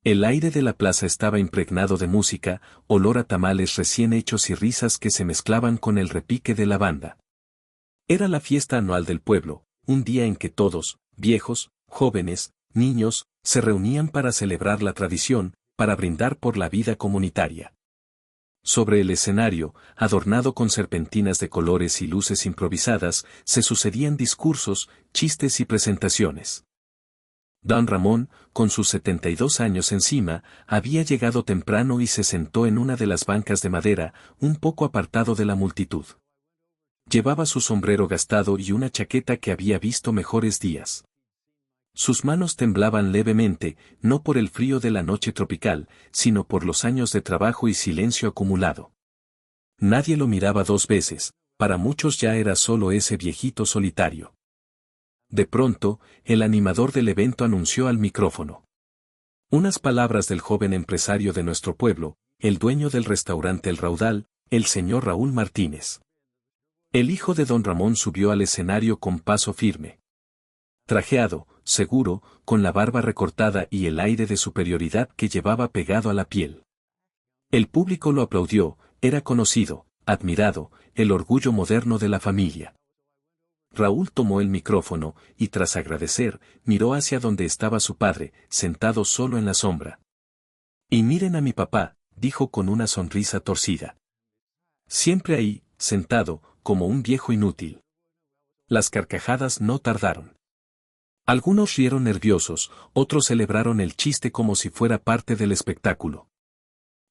El aire de la plaza estaba impregnado de música, olor a tamales recién hechos y risas que se mezclaban con el repique de la banda. Era la fiesta anual del pueblo, un día en que todos, viejos, jóvenes, niños, se reunían para celebrar la tradición, para brindar por la vida comunitaria. Sobre el escenario, adornado con serpentinas de colores y luces improvisadas, se sucedían discursos, chistes y presentaciones. Don Ramón, con sus 72 años encima, había llegado temprano y se sentó en una de las bancas de madera, un poco apartado de la multitud. Llevaba su sombrero gastado y una chaqueta que había visto mejores días. Sus manos temblaban levemente, no por el frío de la noche tropical, sino por los años de trabajo y silencio acumulado. Nadie lo miraba dos veces, para muchos ya era solo ese viejito solitario. De pronto, el animador del evento anunció al micrófono. Unas palabras del joven empresario de nuestro pueblo, el dueño del restaurante El Raudal, el señor Raúl Martínez. El hijo de don Ramón subió al escenario con paso firme. Trajeado, seguro, con la barba recortada y el aire de superioridad que llevaba pegado a la piel. El público lo aplaudió, era conocido, admirado, el orgullo moderno de la familia. Raúl tomó el micrófono, y tras agradecer, miró hacia donde estaba su padre, sentado solo en la sombra. Y miren a mi papá, dijo con una sonrisa torcida. Siempre ahí, sentado, como un viejo inútil. Las carcajadas no tardaron. Algunos rieron nerviosos, otros celebraron el chiste como si fuera parte del espectáculo.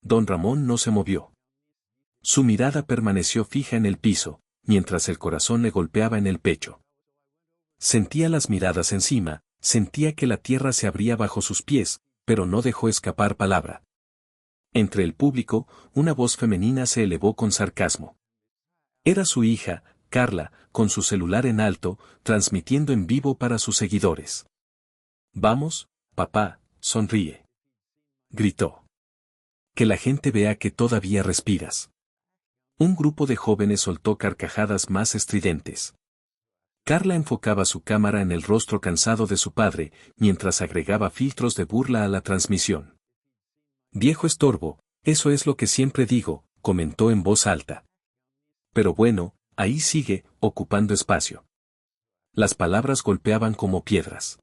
Don Ramón no se movió. Su mirada permaneció fija en el piso, mientras el corazón le golpeaba en el pecho. Sentía las miradas encima, sentía que la tierra se abría bajo sus pies, pero no dejó escapar palabra. Entre el público, una voz femenina se elevó con sarcasmo. Era su hija, Carla, con su celular en alto, transmitiendo en vivo para sus seguidores. Vamos, papá, sonríe. Gritó. Que la gente vea que todavía respiras. Un grupo de jóvenes soltó carcajadas más estridentes. Carla enfocaba su cámara en el rostro cansado de su padre, mientras agregaba filtros de burla a la transmisión. Viejo estorbo, eso es lo que siempre digo, comentó en voz alta. Pero bueno, ahí sigue, ocupando espacio. Las palabras golpeaban como piedras.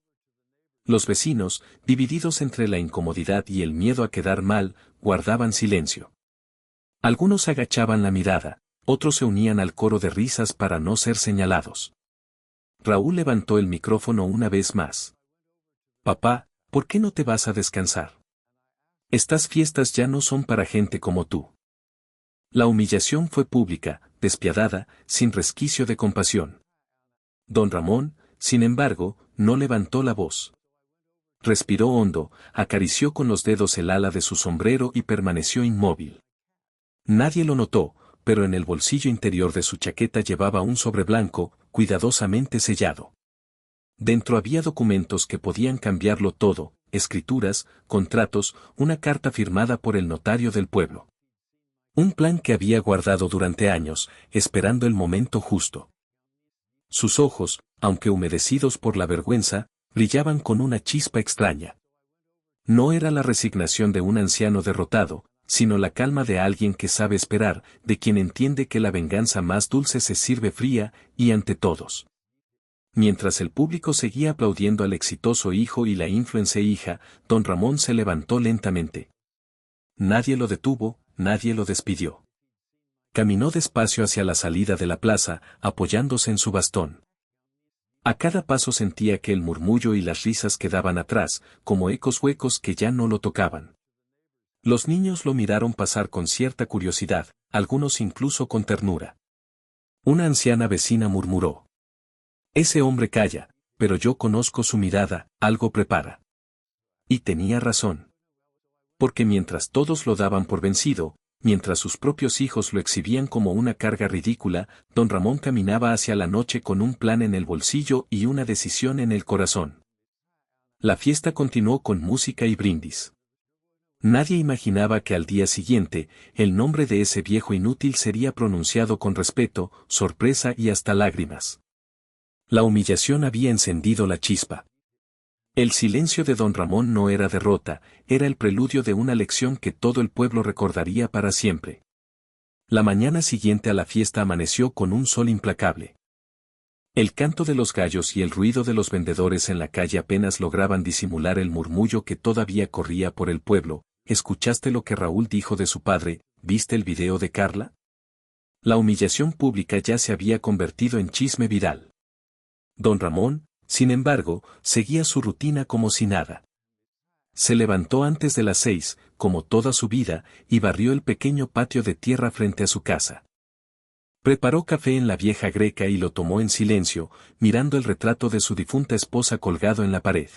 Los vecinos, divididos entre la incomodidad y el miedo a quedar mal, guardaban silencio. Algunos agachaban la mirada, otros se unían al coro de risas para no ser señalados. Raúl levantó el micrófono una vez más. Papá, ¿por qué no te vas a descansar? Estas fiestas ya no son para gente como tú. La humillación fue pública, despiadada, sin resquicio de compasión. Don Ramón, sin embargo, no levantó la voz. Respiró hondo, acarició con los dedos el ala de su sombrero y permaneció inmóvil. Nadie lo notó, pero en el bolsillo interior de su chaqueta llevaba un sobre blanco, cuidadosamente sellado. Dentro había documentos que podían cambiarlo todo, escrituras, contratos, una carta firmada por el notario del pueblo. Un plan que había guardado durante años, esperando el momento justo. Sus ojos, aunque humedecidos por la vergüenza, brillaban con una chispa extraña. No era la resignación de un anciano derrotado, sino la calma de alguien que sabe esperar, de quien entiende que la venganza más dulce se sirve fría, y ante todos. Mientras el público seguía aplaudiendo al exitoso hijo y la influencer hija, don Ramón se levantó lentamente. Nadie lo detuvo, nadie lo despidió. Caminó despacio hacia la salida de la plaza, apoyándose en su bastón. A cada paso sentía que el murmullo y las risas quedaban atrás, como ecos huecos que ya no lo tocaban. Los niños lo miraron pasar con cierta curiosidad, algunos incluso con ternura. Una anciana vecina murmuró. Ese hombre calla, pero yo conozco su mirada, algo prepara. Y tenía razón. Porque mientras todos lo daban por vencido, mientras sus propios hijos lo exhibían como una carga ridícula, don Ramón caminaba hacia la noche con un plan en el bolsillo y una decisión en el corazón. La fiesta continuó con música y brindis. Nadie imaginaba que al día siguiente, el nombre de ese viejo inútil sería pronunciado con respeto, sorpresa y hasta lágrimas. La humillación había encendido la chispa. El silencio de don Ramón no era derrota, era el preludio de una lección que todo el pueblo recordaría para siempre. La mañana siguiente a la fiesta amaneció con un sol implacable. El canto de los gallos y el ruido de los vendedores en la calle apenas lograban disimular el murmullo que todavía corría por el pueblo. ¿Escuchaste lo que Raúl dijo de su padre? ¿Viste el video de Carla? La humillación pública ya se había convertido en chisme viral. Don Ramón, sin embargo, seguía su rutina como si nada. Se levantó antes de las 6, como toda su vida, y barrió el pequeño patio de tierra frente a su casa. Preparó café en la vieja greca y lo tomó en silencio, mirando el retrato de su difunta esposa colgado en la pared.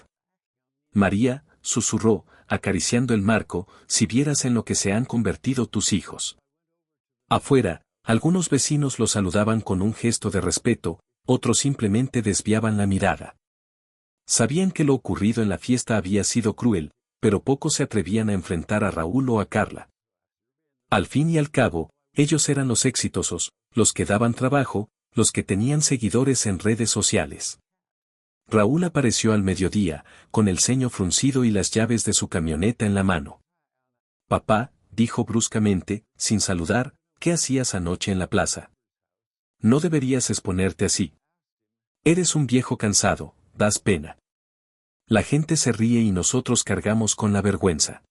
María, susurró, acariciando el marco, si vieras en lo que se han convertido tus hijos. Afuera, algunos vecinos lo saludaban con un gesto de respeto, otros simplemente desviaban la mirada. Sabían que lo ocurrido en la fiesta había sido cruel, pero pocos se atrevían a enfrentar a Raúl o a Carla. Al fin y al cabo, ellos eran los exitosos, los que daban trabajo, los que tenían seguidores en redes sociales. Raúl apareció al mediodía, con el ceño fruncido y las llaves de su camioneta en la mano. Papá, dijo bruscamente, sin saludar, ¿qué hacías anoche en la plaza? No deberías exponerte así. Eres un viejo cansado, das pena. La gente se ríe y nosotros cargamos con la vergüenza.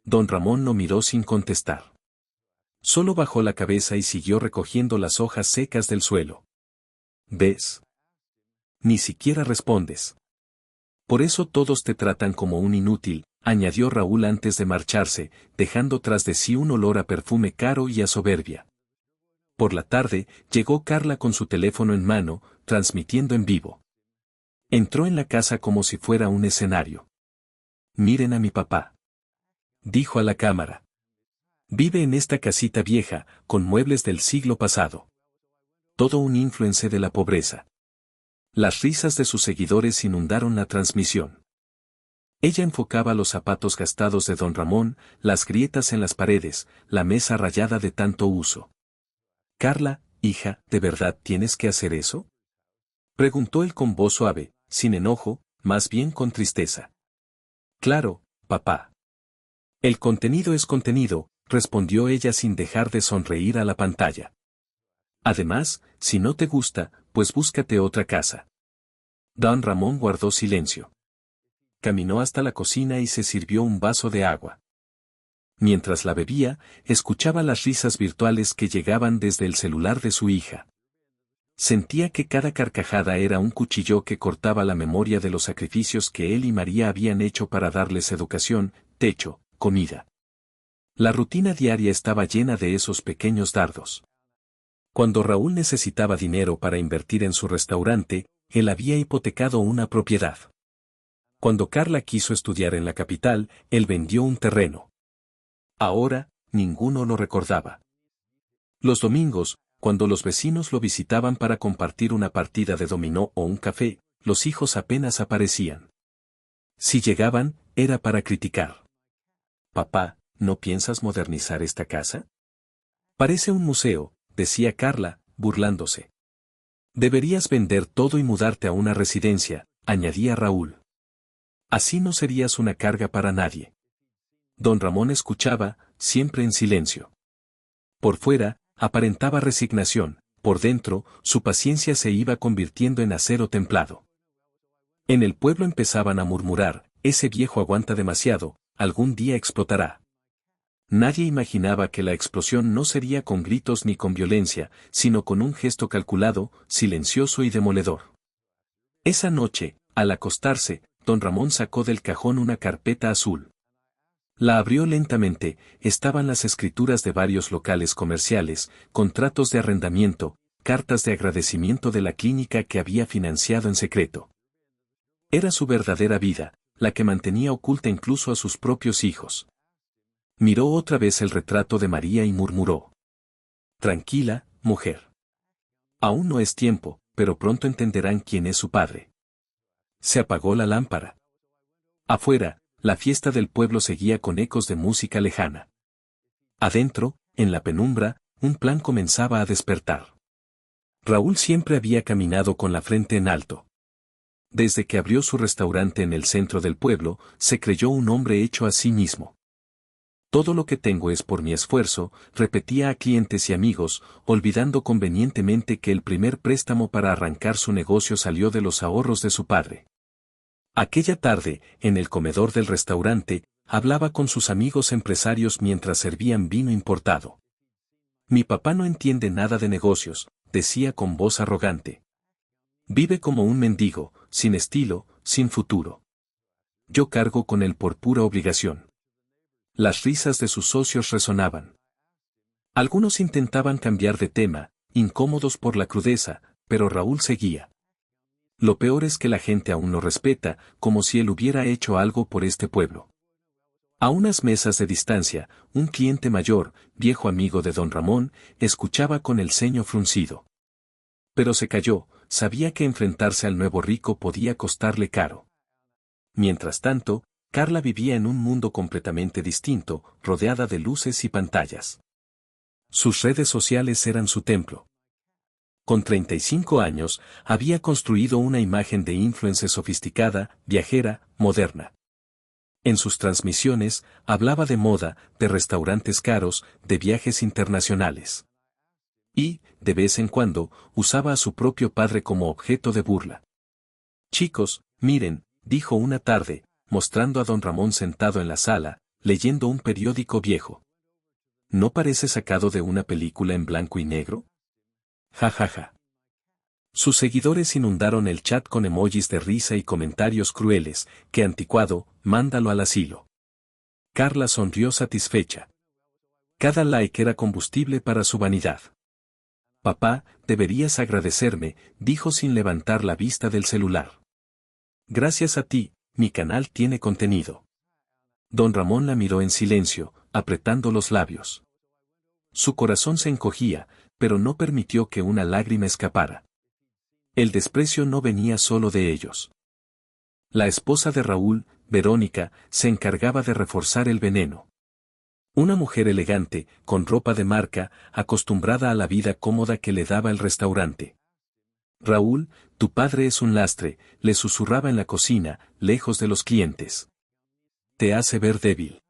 Don Ramón lo miró sin contestar. Solo bajó la cabeza y siguió recogiendo las hojas secas del suelo. ¿Ves? Ni siquiera respondes. Por eso todos te tratan como un inútil, añadió Raúl antes de marcharse, dejando tras de sí un olor a perfume caro y a soberbia. Por la tarde, llegó Carla con su teléfono en mano, transmitiendo en vivo. Entró en la casa como si fuera un escenario. Miren a mi papá. Dijo a la cámara. Vive en esta casita vieja, con muebles del siglo pasado. Todo un influencer de la pobreza. Las risas de sus seguidores inundaron la transmisión. Ella enfocaba los zapatos gastados de don Ramón, las grietas en las paredes, la mesa rayada de tanto uso. Carla, hija, ¿de verdad tienes que hacer eso? Preguntó él con voz suave, sin enojo, más bien con tristeza. Claro, papá. El contenido es contenido, respondió ella sin dejar de sonreír a la pantalla. Además, si no te gusta, pues búscate otra casa. Don Ramón guardó silencio. Caminó hasta la cocina y se sirvió un vaso de agua. Mientras la bebía, escuchaba las risas virtuales que llegaban desde el celular de su hija. Sentía que cada carcajada era un cuchillo que cortaba la memoria de los sacrificios que él y María habían hecho para darles educación, techo, comida. La rutina diaria estaba llena de esos pequeños dardos. Cuando Raúl necesitaba dinero para invertir en su restaurante, él había hipotecado una propiedad. Cuando Carla quiso estudiar en la capital, él vendió un terreno. Ahora, ninguno lo recordaba. Los domingos, cuando los vecinos lo visitaban para compartir una partida de dominó o un café, los hijos apenas aparecían. Si llegaban, era para criticar. Papá, ¿no piensas modernizar esta casa? Parece un museo, decía Carla, burlándose. Deberías vender todo y mudarte a una residencia, añadía Raúl. Así no serías una carga para nadie. Don Ramón escuchaba, siempre en silencio. Por fuera, aparentaba resignación, por dentro, su paciencia se iba convirtiendo en acero templado. En el pueblo empezaban a murmurar, ese viejo aguanta demasiado, algún día explotará. Nadie imaginaba que la explosión no sería con gritos ni con violencia, sino con un gesto calculado, silencioso y demoledor. Esa noche, al acostarse, don Ramón sacó del cajón una carpeta azul. La abrió lentamente, estaban las escrituras de varios locales comerciales, contratos de arrendamiento, cartas de agradecimiento de la clínica que había financiado en secreto. Era su verdadera vida, la que mantenía oculta incluso a sus propios hijos. Miró otra vez el retrato de María y murmuró. Tranquila, mujer. Aún no es tiempo, pero pronto entenderán quién es su padre. Se apagó la lámpara. Afuera, la fiesta del pueblo seguía con ecos de música lejana. Adentro, en la penumbra, un plan comenzaba a despertar. Raúl siempre había caminado con la frente en alto. Desde que abrió su restaurante en el centro del pueblo, se creyó un hombre hecho a sí mismo. Todo lo que tengo es por mi esfuerzo, repetía a clientes y amigos, olvidando convenientemente que el primer préstamo para arrancar su negocio salió de los ahorros de su padre. Aquella tarde, en el comedor del restaurante, hablaba con sus amigos empresarios mientras servían vino importado. Mi papá no entiende nada de negocios, decía con voz arrogante. Vive como un mendigo, sin estilo, sin futuro. Yo cargo con él por pura obligación. Las risas de sus socios resonaban. Algunos intentaban cambiar de tema, incómodos por la crudeza, pero Raúl seguía. Lo peor es que la gente aún lo respeta, como si él hubiera hecho algo por este pueblo. A unas mesas de distancia, un cliente mayor, viejo amigo de don Ramón, escuchaba con el ceño fruncido. Pero se calló, sabía que enfrentarse al nuevo rico podía costarle caro. Mientras tanto, Carla vivía en un mundo completamente distinto, rodeada de luces y pantallas. Sus redes sociales eran su templo. Con 35 años, había construido una imagen de influencer sofisticada, viajera, moderna. En sus transmisiones, hablaba de moda, de restaurantes caros, de viajes internacionales. Y, de vez en cuando, usaba a su propio padre como objeto de burla. Chicos, miren, dijo una tarde, mostrando a don Ramón sentado en la sala, leyendo un periódico viejo. ¿No parece sacado de una película en blanco y negro? Ja ja ja. Sus seguidores inundaron el chat con emojis de risa y comentarios crueles, ¡qué anticuado, mándalo al asilo! Carla sonrió satisfecha. Cada like era combustible para su vanidad. Papá, deberías agradecerme, dijo sin levantar la vista del celular. Gracias a ti, mi canal tiene contenido. Don Ramón la miró en silencio, apretando los labios. Su corazón se encogía, pero no permitió que una lágrima escapara. El desprecio no venía solo de ellos. La esposa de Raúl, Verónica, se encargaba de reforzar el veneno. Una mujer elegante, con ropa de marca, acostumbrada a la vida cómoda que le daba el restaurante. Raúl, tu padre es un lastre, le susurraba en la cocina, lejos de los clientes. Te hace ver débil.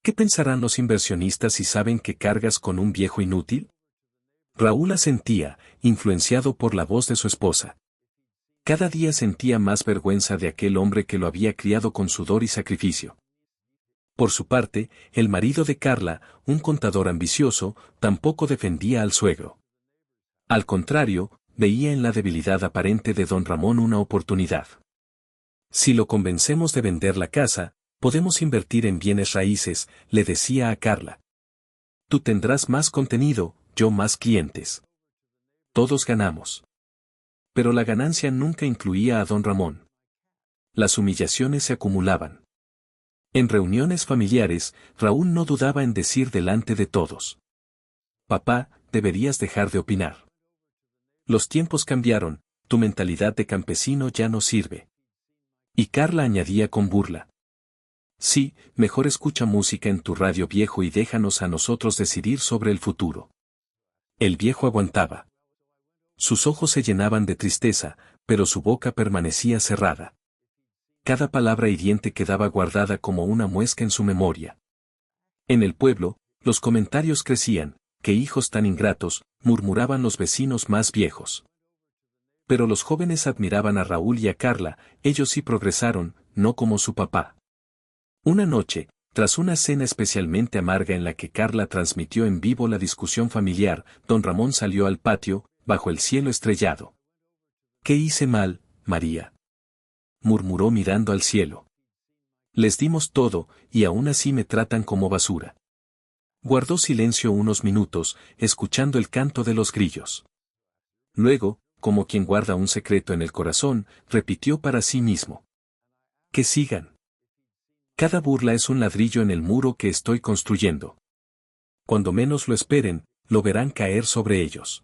¿Qué pensarán los inversionistas si saben que cargas con un viejo inútil? Raúl asentía, influenciado por la voz de su esposa. Cada día sentía más vergüenza de aquel hombre que lo había criado con sudor y sacrificio. Por su parte, el marido de Carla, un contador ambicioso, tampoco defendía al suegro. Al contrario, veía en la debilidad aparente de don Ramón una oportunidad. Si lo convencemos de vender la casa, podemos invertir en bienes raíces, le decía a Carla. Tú tendrás más contenido, yo más clientes. Todos ganamos. Pero la ganancia nunca incluía a don Ramón. Las humillaciones se acumulaban. En reuniones familiares, Raúl no dudaba en decir delante de todos. Papá, deberías dejar de opinar. Los tiempos cambiaron, tu mentalidad de campesino ya no sirve. Y Carla añadía con burla. Sí, mejor escucha música en tu radio viejo y déjanos a nosotros decidir sobre el futuro. El viejo aguantaba. Sus ojos se llenaban de tristeza, pero su boca permanecía cerrada. Cada palabra hiriente quedaba guardada como una muesca en su memoria. En el pueblo, los comentarios crecían, qué hijos tan ingratos, murmuraban los vecinos más viejos. Pero los jóvenes admiraban a Raúl y a Carla, ellos sí progresaron, no como su papá. Una noche, tras una cena especialmente amarga en la que Carla transmitió en vivo la discusión familiar, don Ramón salió al patio, bajo el cielo estrellado. ¿Qué hice mal, María?, murmuró mirando al cielo. Les dimos todo, y aún así me tratan como basura. Guardó silencio unos minutos, escuchando el canto de los grillos. Luego, como quien guarda un secreto en el corazón, repitió para sí mismo. Que sigan. Cada burla es un ladrillo en el muro que estoy construyendo. Cuando menos lo esperen, lo verán caer sobre ellos.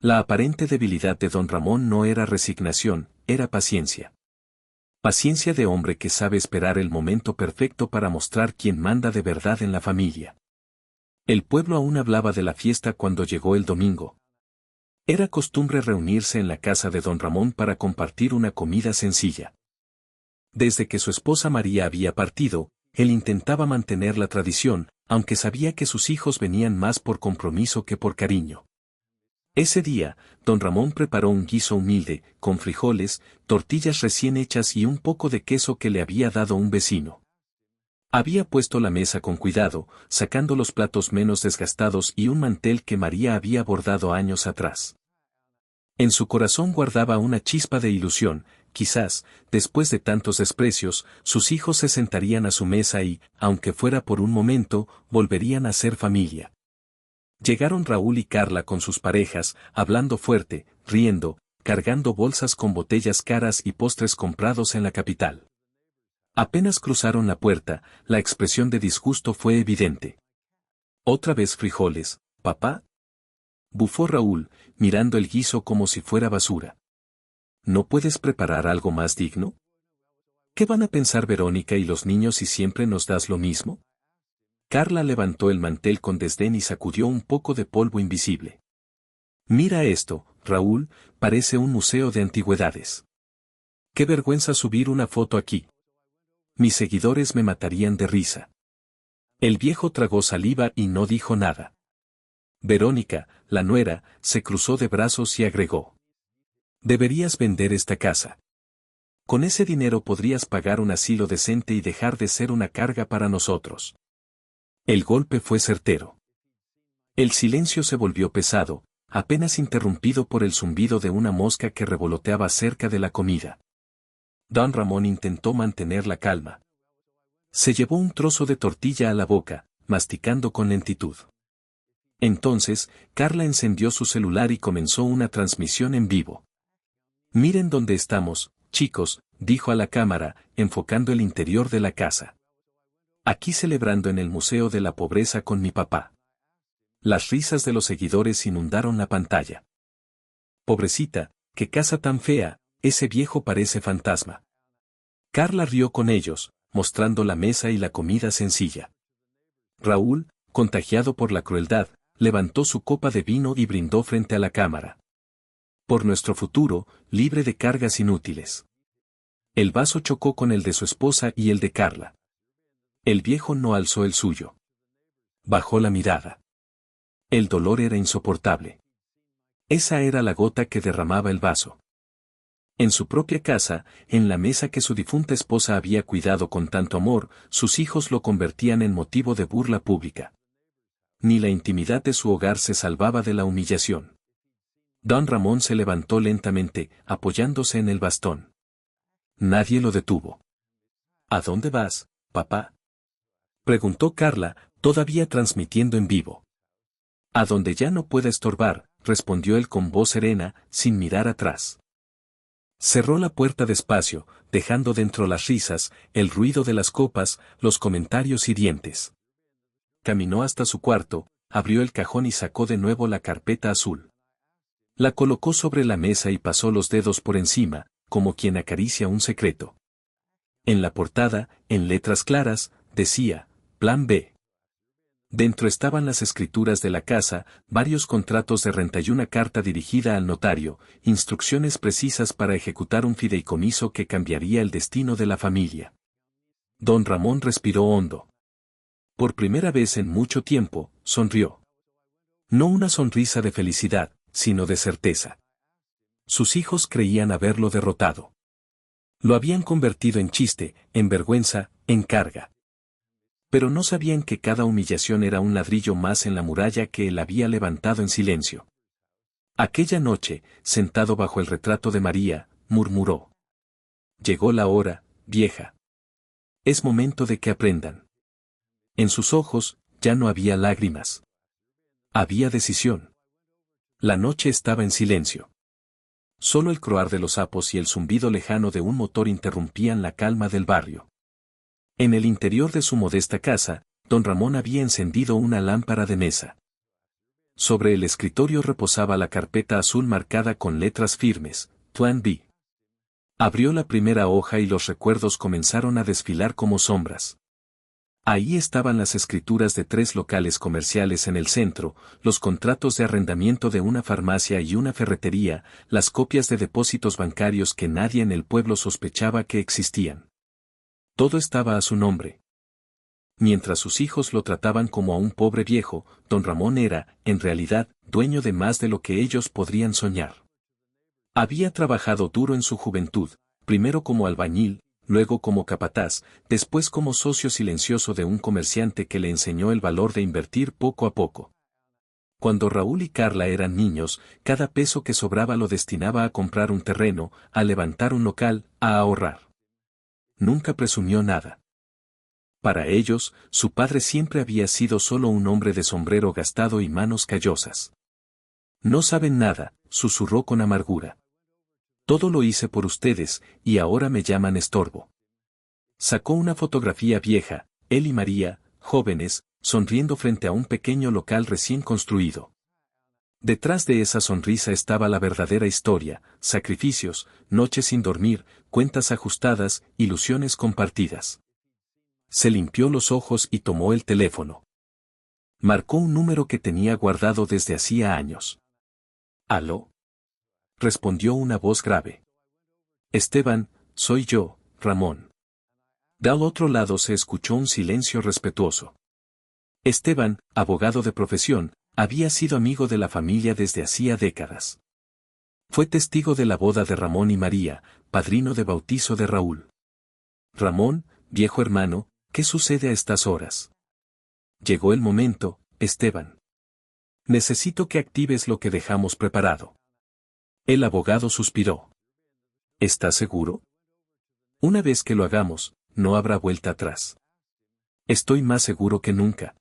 La aparente debilidad de don Ramón no era resignación, era paciencia. Paciencia de hombre que sabe esperar el momento perfecto para mostrar quién manda de verdad en la familia. El pueblo aún hablaba de la fiesta cuando llegó el domingo. Era costumbre reunirse en la casa de don Ramón para compartir una comida sencilla. Desde que su esposa María había partido, él intentaba mantener la tradición, aunque sabía que sus hijos venían más por compromiso que por cariño. Ese día, don Ramón preparó un guiso humilde, con frijoles, tortillas recién hechas y un poco de queso que le había dado un vecino. Había puesto la mesa con cuidado, sacando los platos menos desgastados y un mantel que María había bordado años atrás. En su corazón guardaba una chispa de ilusión. Quizás, después de tantos desprecios, sus hijos se sentarían a su mesa y, aunque fuera por un momento, volverían a ser familia. Llegaron Raúl y Carla con sus parejas, hablando fuerte, riendo, cargando bolsas con botellas caras y postres comprados en la capital. Apenas cruzaron la puerta, la expresión de disgusto fue evidente. ¿Otra vez frijoles, papá? Bufó Raúl, mirando el guiso como si fuera basura. ¿No puedes preparar algo más digno? ¿Qué van a pensar Verónica y los niños si siempre nos das lo mismo? Carla levantó el mantel con desdén y sacudió un poco de polvo invisible. Mira esto, Raúl, parece un museo de antigüedades. Qué vergüenza subir una foto aquí. Mis seguidores me matarían de risa. El viejo tragó saliva y no dijo nada. Verónica, la nuera, se cruzó de brazos y agregó. Deberías vender esta casa. Con ese dinero podrías pagar un asilo decente y dejar de ser una carga para nosotros. El golpe fue certero. El silencio se volvió pesado, apenas interrumpido por el zumbido de una mosca que revoloteaba cerca de la comida. Don Ramón intentó mantener la calma. Se llevó un trozo de tortilla a la boca, masticando con lentitud. Entonces, Carla encendió su celular y comenzó una transmisión en vivo. Miren dónde estamos, chicos, dijo a la cámara, enfocando el interior de la casa. Aquí celebrando en el Museo de la Pobreza con mi papá. Las risas de los seguidores inundaron la pantalla. Pobrecita, qué casa tan fea, ese viejo parece fantasma. Carla rió con ellos, mostrando la mesa y la comida sencilla. Raúl, contagiado por la crueldad, levantó su copa de vino y brindó frente a la cámara. Por nuestro futuro, libre de cargas inútiles. El vaso chocó con el de su esposa y el de Carla. El viejo no alzó el suyo. Bajó la mirada. El dolor era insoportable. Esa era la gota que derramaba el vaso. En su propia casa, en la mesa que su difunta esposa había cuidado con tanto amor, sus hijos lo convertían en motivo de burla pública. Ni la intimidad de su hogar se salvaba de la humillación. Don Ramón se levantó lentamente, apoyándose en el bastón. Nadie lo detuvo. ¿A dónde vas, papá? Preguntó Carla, todavía transmitiendo en vivo. A donde ya no pueda estorbar, respondió él con voz serena, sin mirar atrás. Cerró la puerta despacio, dejando dentro las risas, el ruido de las copas, los comentarios hirientes. Caminó hasta su cuarto, abrió el cajón y sacó de nuevo la carpeta azul. La colocó sobre la mesa y pasó los dedos por encima, como quien acaricia un secreto. En la portada, en letras claras, decía, Plan B. Dentro estaban las escrituras de la casa, varios contratos de renta y una carta dirigida al notario, instrucciones precisas para ejecutar un fideicomiso que cambiaría el destino de la familia. Don Ramón respiró hondo. Por primera vez en mucho tiempo, sonrió. No una sonrisa de felicidad, sino de certeza. Sus hijos creían haberlo derrotado. Lo habían convertido en chiste, en vergüenza, en carga. Pero no sabían que cada humillación era un ladrillo más en la muralla que él había levantado en silencio. Aquella noche, sentado bajo el retrato de María, murmuró. Llegó la hora, vieja. Es momento de que aprendan. En sus ojos, ya no había lágrimas. Había decisión. La noche estaba en silencio. Solo el croar de los sapos y el zumbido lejano de un motor interrumpían la calma del barrio. En el interior de su modesta casa, don Ramón había encendido una lámpara de mesa. Sobre el escritorio reposaba la carpeta azul marcada con letras firmes, Plan B. Abrió la primera hoja y los recuerdos comenzaron a desfilar como sombras. Ahí estaban las escrituras de 3 locales comerciales en el centro, los contratos de arrendamiento de una farmacia y una ferretería, las copias de depósitos bancarios que nadie en el pueblo sospechaba que existían. Todo estaba a su nombre. Mientras sus hijos lo trataban como a un pobre viejo, don Ramón era, en realidad, dueño de más de lo que ellos podrían soñar. Había trabajado duro en su juventud, primero como albañil, luego como capataz, después como socio silencioso de un comerciante que le enseñó el valor de invertir poco a poco. Cuando Raúl y Carla eran niños, cada peso que sobraba lo destinaba a comprar un terreno, a levantar un local, a ahorrar. Nunca presumió nada. Para ellos, su padre siempre había sido solo un hombre de sombrero gastado y manos callosas. No saben nada, susurró con amargura. Todo lo hice por ustedes, y ahora me llaman estorbo. Sacó una fotografía vieja, él y María, jóvenes, sonriendo frente a un pequeño local recién construido. Detrás de esa sonrisa estaba la verdadera historia, sacrificios, noches sin dormir, cuentas ajustadas, ilusiones compartidas. Se limpió los ojos y tomó el teléfono. Marcó un número que tenía guardado desde hacía años. ¿Aló? Respondió una voz grave. Esteban, soy yo, Ramón. Del otro lado se escuchó un silencio respetuoso. Esteban, abogado de profesión, había sido amigo de la familia desde hacía décadas. Fue testigo de la boda de Ramón y María, padrino de bautizo de Raúl. Ramón, viejo hermano, ¿qué sucede a estas horas? Llegó el momento, Esteban. Necesito que actives lo que dejamos preparado. El abogado suspiró. ¿Estás seguro? Una vez que lo hagamos, no habrá vuelta atrás. Estoy más seguro que nunca.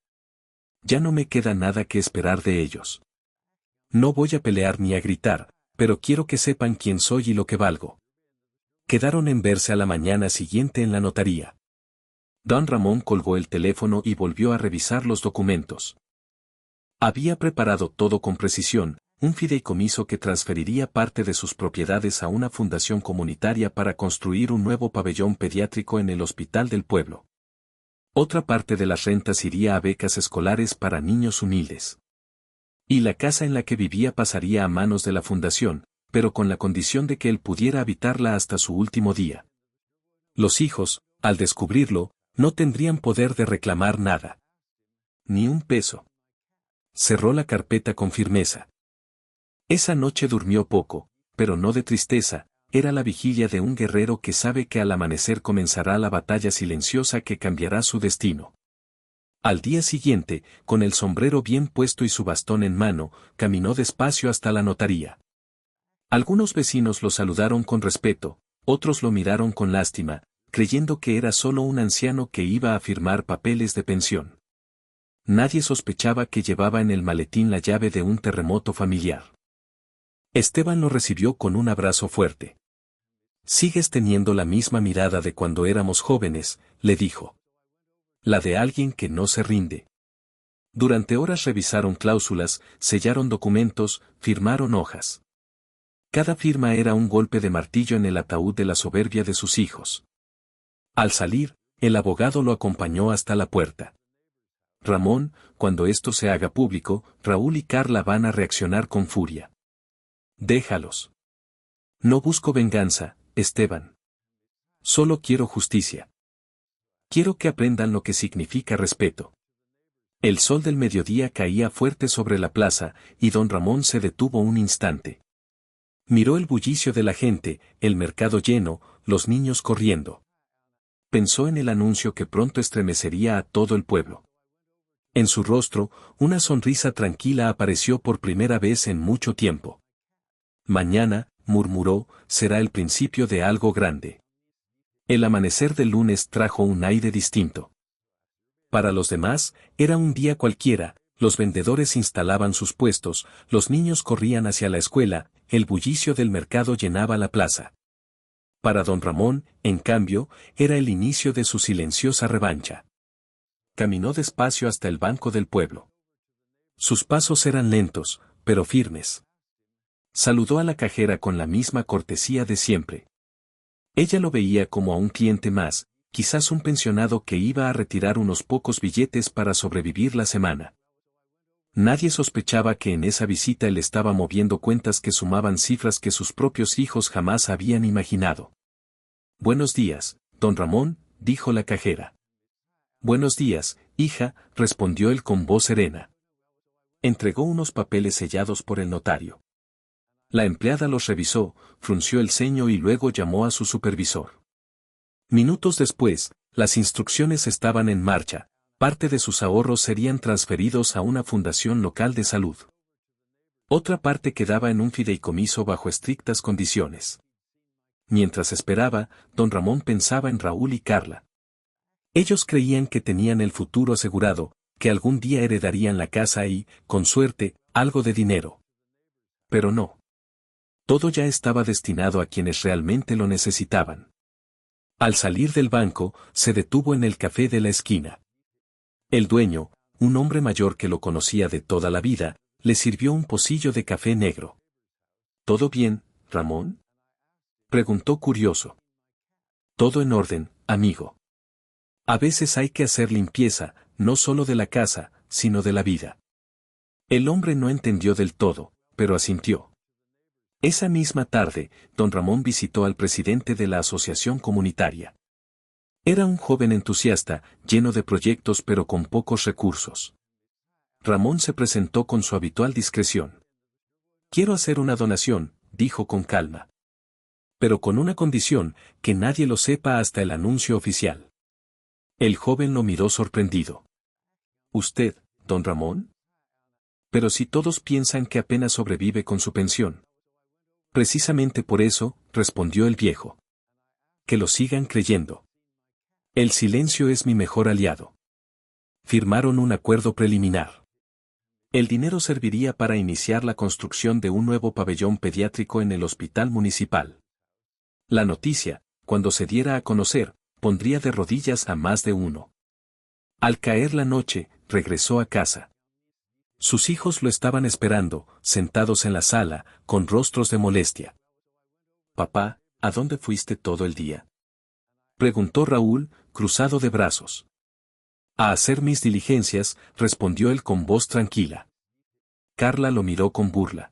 Ya no me queda nada que esperar de ellos. No voy a pelear ni a gritar, pero quiero que sepan quién soy y lo que valgo. Quedaron en verse a la mañana siguiente en la notaría. Don Ramón colgó el teléfono y volvió a revisar los documentos. Había preparado todo con precisión, un fideicomiso que transferiría parte de sus propiedades a una fundación comunitaria para construir un nuevo pabellón pediátrico en el hospital del pueblo. Otra parte de las rentas iría a becas escolares para niños humildes. Y la casa en la que vivía pasaría a manos de la fundación, pero con la condición de que él pudiera habitarla hasta su último día. Los hijos, al descubrirlo, no tendrían poder de reclamar nada. Ni un peso. Cerró la carpeta con firmeza. Esa noche durmió poco, pero no de tristeza, era la vigilia de un guerrero que sabe que al amanecer comenzará la batalla silenciosa que cambiará su destino. Al día siguiente, con el sombrero bien puesto y su bastón en mano, caminó despacio hasta la notaría. Algunos vecinos lo saludaron con respeto, otros lo miraron con lástima, creyendo que era solo un anciano que iba a firmar papeles de pensión. Nadie sospechaba que llevaba en el maletín la llave de un terremoto familiar. Esteban lo recibió con un abrazo fuerte. «Sigues teniendo la misma mirada de cuando éramos jóvenes», le dijo. «La de alguien que no se rinde». Durante horas revisaron cláusulas, sellaron documentos, firmaron hojas. Cada firma era un golpe de martillo en el ataúd de la soberbia de sus hijos. Al salir, el abogado lo acompañó hasta la puerta. «Ramón, cuando esto se haga público, Raúl y Carla van a reaccionar con furia. Déjalos. No busco venganza, Esteban. Solo quiero justicia. Quiero que aprendan lo que significa respeto». El sol del mediodía caía fuerte sobre la plaza, y don Ramón se detuvo un instante. Miró el bullicio de la gente, el mercado lleno, los niños corriendo. Pensó en el anuncio que pronto estremecería a todo el pueblo. En su rostro, una sonrisa tranquila apareció por primera vez en mucho tiempo. «Mañana», murmuró, «será el principio de algo grande». El amanecer del lunes trajo un aire distinto. Para los demás, era un día cualquiera, los vendedores instalaban sus puestos, los niños corrían hacia la escuela, el bullicio del mercado llenaba la plaza. Para don Ramón, en cambio, era el inicio de su silenciosa revancha. Caminó despacio hasta el banco del pueblo. Sus pasos eran lentos, pero firmes. Saludó a la cajera con la misma cortesía de siempre. Ella lo veía como a un cliente más, quizás un pensionado que iba a retirar unos pocos billetes para sobrevivir la semana. Nadie sospechaba que en esa visita él estaba moviendo cuentas que sumaban cifras que sus propios hijos jamás habían imaginado. «Buenos días, don Ramón», dijo la cajera. «Buenos días, hija», respondió él con voz serena. Entregó unos papeles sellados por el notario. La empleada los revisó, frunció el ceño y luego llamó a su supervisor. Minutos después, las instrucciones estaban en marcha. Parte de sus ahorros serían transferidos a una fundación local de salud. Otra parte quedaba en un fideicomiso bajo estrictas condiciones. Mientras esperaba, don Ramón pensaba en Raúl y Carla. Ellos creían que tenían el futuro asegurado, que algún día heredarían la casa y, con suerte, algo de dinero. Pero no. Todo ya estaba destinado a quienes realmente lo necesitaban. Al salir del banco, se detuvo en el café de la esquina. El dueño, un hombre mayor que lo conocía de toda la vida, le sirvió un pocillo de café negro. «¿Todo bien, Ramón?», preguntó curioso. «Todo en orden, amigo. A veces hay que hacer limpieza, no solo de la casa, sino de la vida». El hombre no entendió del todo, pero asintió. Esa misma tarde, don Ramón visitó al presidente de la asociación comunitaria. Era un joven entusiasta, lleno de proyectos pero con pocos recursos. Ramón se presentó con su habitual discreción. «Quiero hacer una donación», dijo con calma. «Pero con una condición, que nadie lo sepa hasta el anuncio oficial». El joven lo miró sorprendido. «¿Usted, don Ramón? Pero si todos piensan que apenas sobrevive con su pensión». «Precisamente por eso», respondió el viejo. «Que lo sigan creyendo. El silencio es mi mejor aliado». Firmaron un acuerdo preliminar. El dinero serviría para iniciar la construcción de un nuevo pabellón pediátrico en el hospital municipal. La noticia, cuando se diera a conocer, pondría de rodillas a más de uno. Al caer la noche, regresó a casa. Sus hijos lo estaban esperando, sentados en la sala, con rostros de molestia. «Papá, ¿a dónde fuiste todo el día?», preguntó Raúl, cruzado de brazos. «A hacer mis diligencias», respondió él con voz tranquila. Carla lo miró con burla.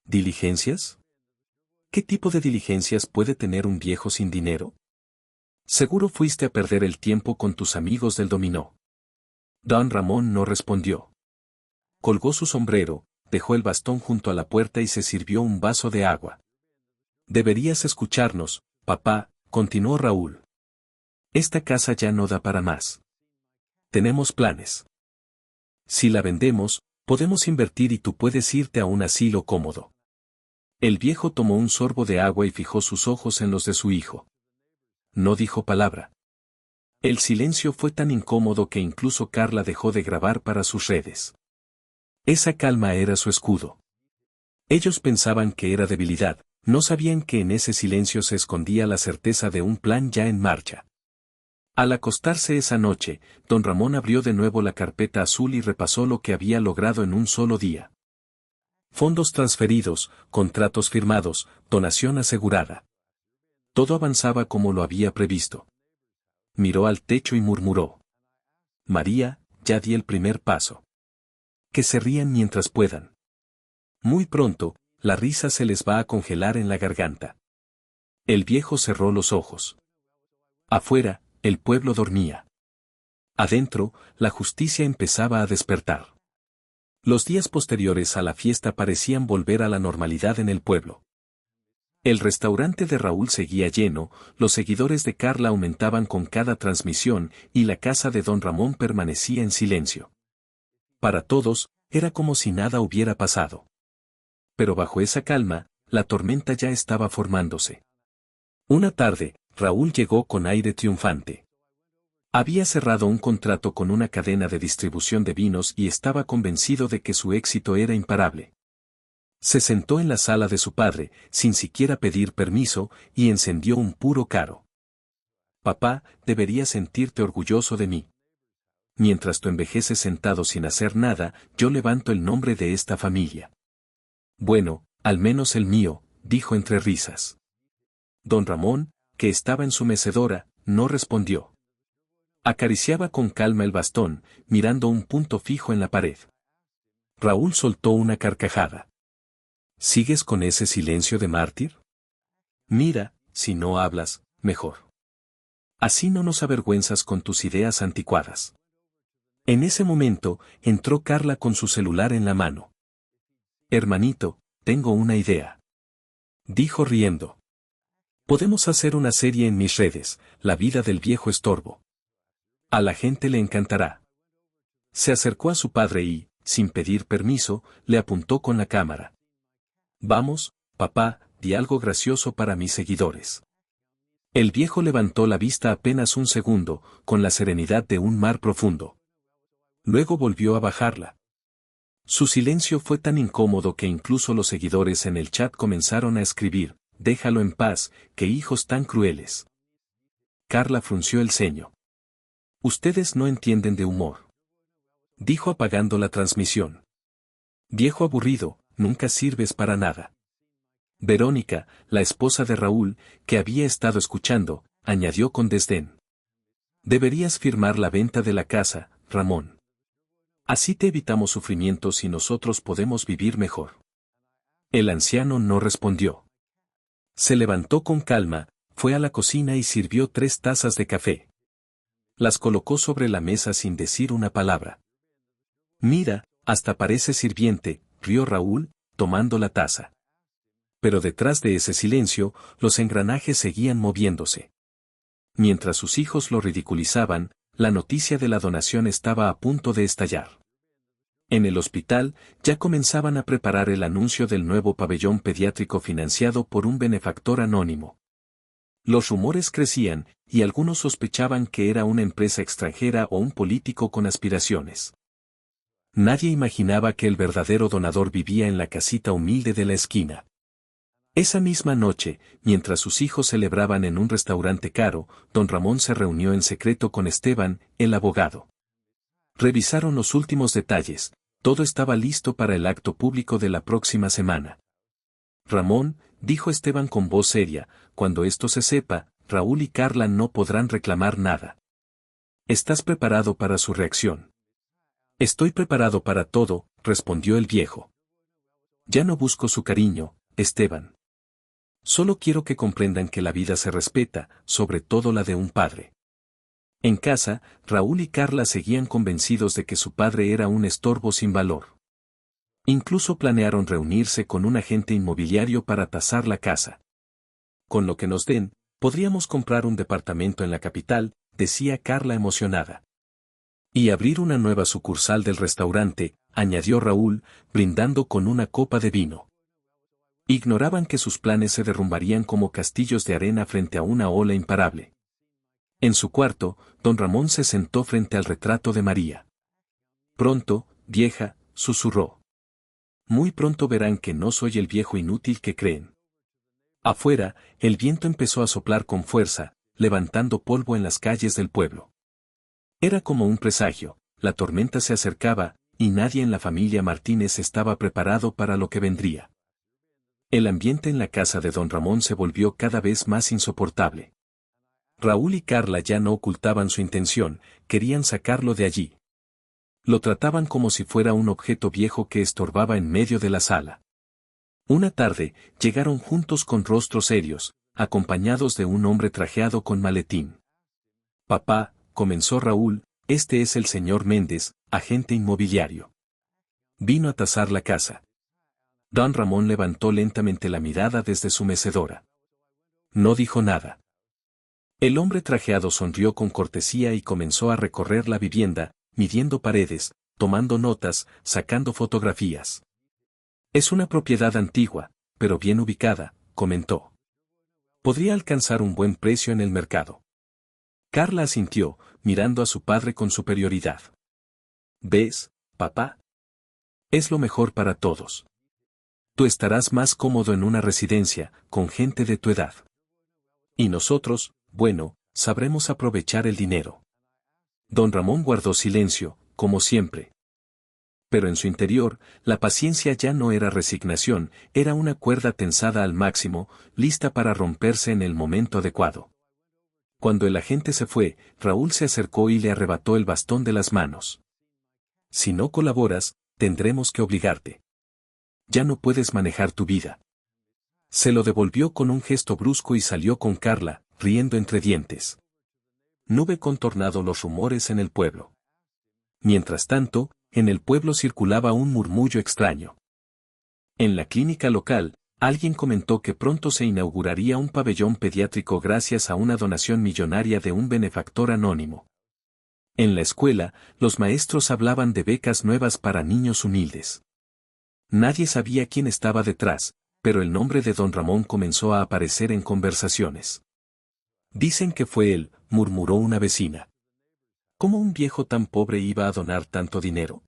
«¿Diligencias? ¿Qué tipo de diligencias puede tener un viejo sin dinero? Seguro fuiste a perder el tiempo con tus amigos del dominó». Don Ramón no respondió. Colgó su sombrero, dejó el bastón junto a la puerta y se sirvió un vaso de agua. «Deberías escucharnos, papá», continuó Raúl. «Esta casa ya no da para más. Tenemos planes. Si la vendemos, podemos invertir y tú puedes irte a un asilo cómodo». El viejo tomó un sorbo de agua y fijó sus ojos en los de su hijo. No dijo palabra. El silencio fue tan incómodo que incluso Carla dejó de grabar para sus redes. Esa calma era su escudo. Ellos pensaban que era debilidad, no sabían que en ese silencio se escondía la certeza de un plan ya en marcha. Al acostarse esa noche, don Ramón abrió de nuevo la carpeta azul y repasó lo que había logrado en un solo día. Fondos transferidos, contratos firmados, donación asegurada. Todo avanzaba como lo había previsto. Miró al techo y murmuró: «María, ya di el primer paso. Que se rían mientras puedan. Muy pronto, la risa se les va a congelar en la garganta». El viejo cerró los ojos. Afuera, el pueblo dormía. Adentro, la justicia empezaba a despertar. Los días posteriores a la fiesta parecían volver a la normalidad en el pueblo. El restaurante de Raúl seguía lleno, los seguidores de Carla aumentaban con cada transmisión y la casa de don Ramón permanecía en silencio. Para todos, era como si nada hubiera pasado. Pero bajo esa calma, la tormenta ya estaba formándose. Una tarde, Raúl llegó con aire triunfante. Había cerrado un contrato con una cadena de distribución de vinos y estaba convencido de que su éxito era imparable. Se sentó en la sala de su padre, sin siquiera pedir permiso, y encendió un puro caro. «Papá, deberías sentirte orgulloso de mí. Mientras tú envejeces sentado sin hacer nada, yo levanto el nombre de esta familia». «Bueno, al menos el mío», dijo entre risas. Don Ramón, que estaba en su mecedora, no respondió. Acariciaba con calma el bastón, mirando un punto fijo en la pared. Raúl soltó una carcajada. ¿Sigues con ese silencio de mártir? Mira, si no hablas, mejor. Así no nos avergüenzas con tus ideas anticuadas. En ese momento, entró Carla con su celular en la mano. Hermanito, tengo una idea. Dijo riendo. Podemos hacer una serie en mis redes, La vida del viejo estorbo. A la gente le encantará. Se acercó a su padre y, sin pedir permiso, le apuntó con la cámara. Vamos, papá, di algo gracioso para mis seguidores. El viejo levantó la vista apenas un segundo, con la serenidad de un mar profundo. Luego volvió a bajarla. Su silencio fue tan incómodo que incluso los seguidores en el chat comenzaron a escribir, déjalo en paz, qué hijos tan crueles. Carla frunció el ceño. Ustedes no entienden de humor. Dijo apagando la transmisión. Viejo aburrido, nunca sirves para nada. Verónica, la esposa de Raúl, que había estado escuchando, añadió con desdén. Deberías firmar la venta de la casa, Ramón. Así te evitamos sufrimientos y nosotros podemos vivir mejor. El anciano no respondió. Se levantó con calma, fue a la cocina y sirvió 3 tazas de café. Las colocó sobre la mesa sin decir una palabra. Mira, hasta parece sirviente, rió Raúl, tomando la taza. Pero detrás de ese silencio, los engranajes seguían moviéndose. Mientras sus hijos lo ridiculizaban, la noticia de la donación estaba a punto de estallar. En el hospital, ya comenzaban a preparar el anuncio del nuevo pabellón pediátrico financiado por un benefactor anónimo. Los rumores crecían, y algunos sospechaban que era una empresa extranjera o un político con aspiraciones. Nadie imaginaba que el verdadero donador vivía en la casita humilde de la esquina. Esa misma noche, mientras sus hijos celebraban en un restaurante caro, don Ramón se reunió en secreto con Esteban, el abogado. Revisaron los últimos detalles, todo estaba listo para el acto público de la próxima semana. Ramón, dijo Esteban con voz seria, cuando esto se sepa, Raúl y Carla no podrán reclamar nada. ¿Estás preparado para su reacción? Estoy preparado para todo, respondió el viejo. Ya no busco su cariño, Esteban. Solo quiero que comprendan que la vida se respeta, sobre todo la de un padre. En casa, Raúl y Carla seguían convencidos de que su padre era un estorbo sin valor. Incluso planearon reunirse con un agente inmobiliario para tasar la casa. Con lo que nos den, podríamos comprar un departamento en la capital, decía Carla emocionada. Y abrir una nueva sucursal del restaurante, añadió Raúl, brindando con una copa de vino. Ignoraban que sus planes se derrumbarían como castillos de arena frente a una ola imparable. En su cuarto, don Ramón se sentó frente al retrato de María. Pronto, vieja, susurró. Muy pronto verán que no soy el viejo inútil que creen. Afuera, el viento empezó a soplar con fuerza, levantando polvo en las calles del pueblo. Era como un presagio, la tormenta se acercaba, y nadie en la familia Martínez estaba preparado para lo que vendría. El ambiente en la casa de don Ramón se volvió cada vez más insoportable. Raúl y Carla ya no ocultaban su intención, querían sacarlo de allí. Lo trataban como si fuera un objeto viejo que estorbaba en medio de la sala. Una tarde, llegaron juntos con rostros serios, acompañados de un hombre trajeado con maletín. Papá, comenzó Raúl, este es el señor Méndez, agente inmobiliario. Vino a tasar la casa. Don Ramón levantó lentamente la mirada desde su mecedora. No dijo nada. El hombre trajeado sonrió con cortesía y comenzó a recorrer la vivienda, midiendo paredes, tomando notas, sacando fotografías. Es una propiedad antigua, pero bien ubicada, comentó. Podría alcanzar un buen precio en el mercado. Carla asintió, mirando a su padre con superioridad. ¿Ves, papá? Es lo mejor para todos. Tú estarás más cómodo en una residencia, con gente de tu edad. Y nosotros, bueno, sabremos aprovechar el dinero. Don Ramón guardó silencio, como siempre. Pero en su interior, la paciencia ya no era resignación, era una cuerda tensada al máximo, lista para romperse en el momento adecuado. Cuando el agente se fue, Raúl se acercó y le arrebató el bastón de las manos. Si no colaboras, tendremos que obligarte. Ya no puedes manejar tu vida. Se lo devolvió con un gesto brusco y salió con Carla, riendo entre dientes. Nube contornado los rumores en el pueblo. Mientras tanto, en el pueblo circulaba un murmullo extraño. En la clínica local, alguien comentó que pronto se inauguraría un pabellón pediátrico gracias a una donación millonaria de un benefactor anónimo. En la escuela, los maestros hablaban de becas nuevas para niños humildes. Nadie sabía quién estaba detrás, pero el nombre de don Ramón comenzó a aparecer en conversaciones. Dicen que fue él, murmuró una vecina. ¿Cómo un viejo tan pobre iba a donar tanto dinero?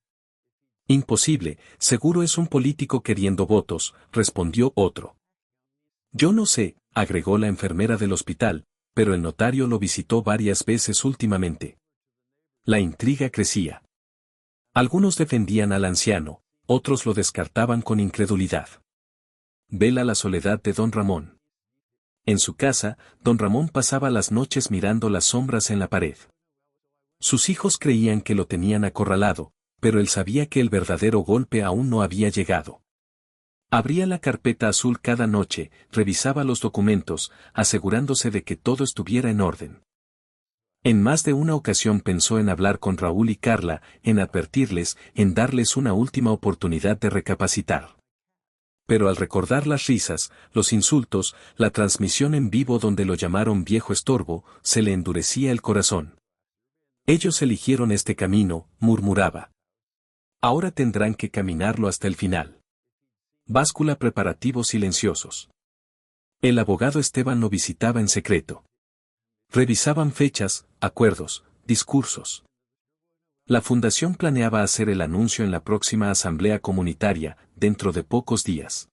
Imposible, seguro es un político queriendo votos, respondió otro. Yo no sé, agregó la enfermera del hospital, pero el notario lo visitó varias veces últimamente. La intriga crecía. Algunos defendían al anciano, otros lo descartaban con incredulidad. Vela la soledad de don Ramón. En su casa, don Ramón pasaba las noches mirando las sombras en la pared. Sus hijos creían que lo tenían acorralado, pero él sabía que el verdadero golpe aún no había llegado. Abría la carpeta azul cada noche, revisaba los documentos, asegurándose de que todo estuviera en orden. En más de una ocasión pensó en hablar con Raúl y Carla, en advertirles, en darles una última oportunidad de recapacitar. Pero al recordar las risas, los insultos, la transmisión en vivo donde lo llamaron viejo estorbo, se le endurecía el corazón. Ellos eligieron este camino, murmuraba. Ahora tendrán que caminarlo hasta el final. Báscula preparativos silenciosos. El abogado Esteban lo visitaba en secreto. Revisaban fechas, acuerdos, discursos. La fundación planeaba hacer el anuncio en la próxima asamblea comunitaria, dentro de pocos días.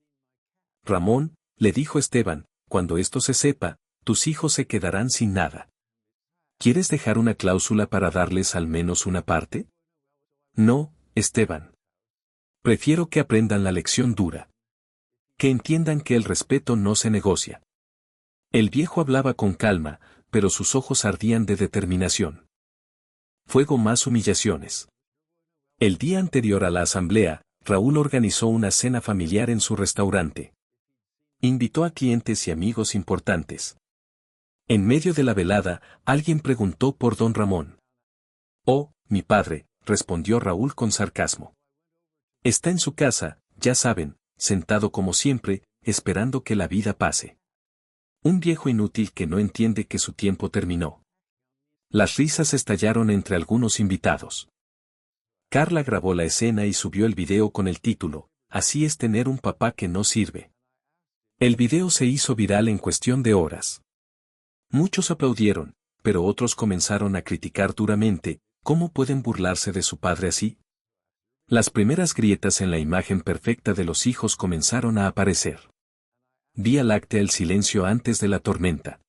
Ramón, le dijo Esteban, cuando esto se sepa, tus hijos se quedarán sin nada. ¿Quieres dejar una cláusula para darles al menos una parte? No, Esteban. Prefiero que aprendan la lección dura. Que entiendan que el respeto no se negocia. El viejo hablaba con calma, pero sus ojos ardían de determinación. Fuego más humillaciones. El día anterior a la asamblea, Raúl organizó una cena familiar en su restaurante. Invitó a clientes y amigos importantes. En medio de la velada, alguien preguntó por don Ramón. Oh, mi padre, respondió Raúl con sarcasmo. Está en su casa, ya saben, sentado como siempre, esperando que la vida pase. Un viejo inútil que no entiende que su tiempo terminó. Las risas estallaron entre algunos invitados. Carla grabó la escena y subió el video con el título, Así es tener un papá que no sirve. El video se hizo viral en cuestión de horas. Muchos aplaudieron, pero otros comenzaron a criticar duramente, ¿cómo pueden burlarse de su padre así? Las primeras grietas en la imagen perfecta de los hijos comenzaron a aparecer. Vía Láctea el silencio antes de la tormenta.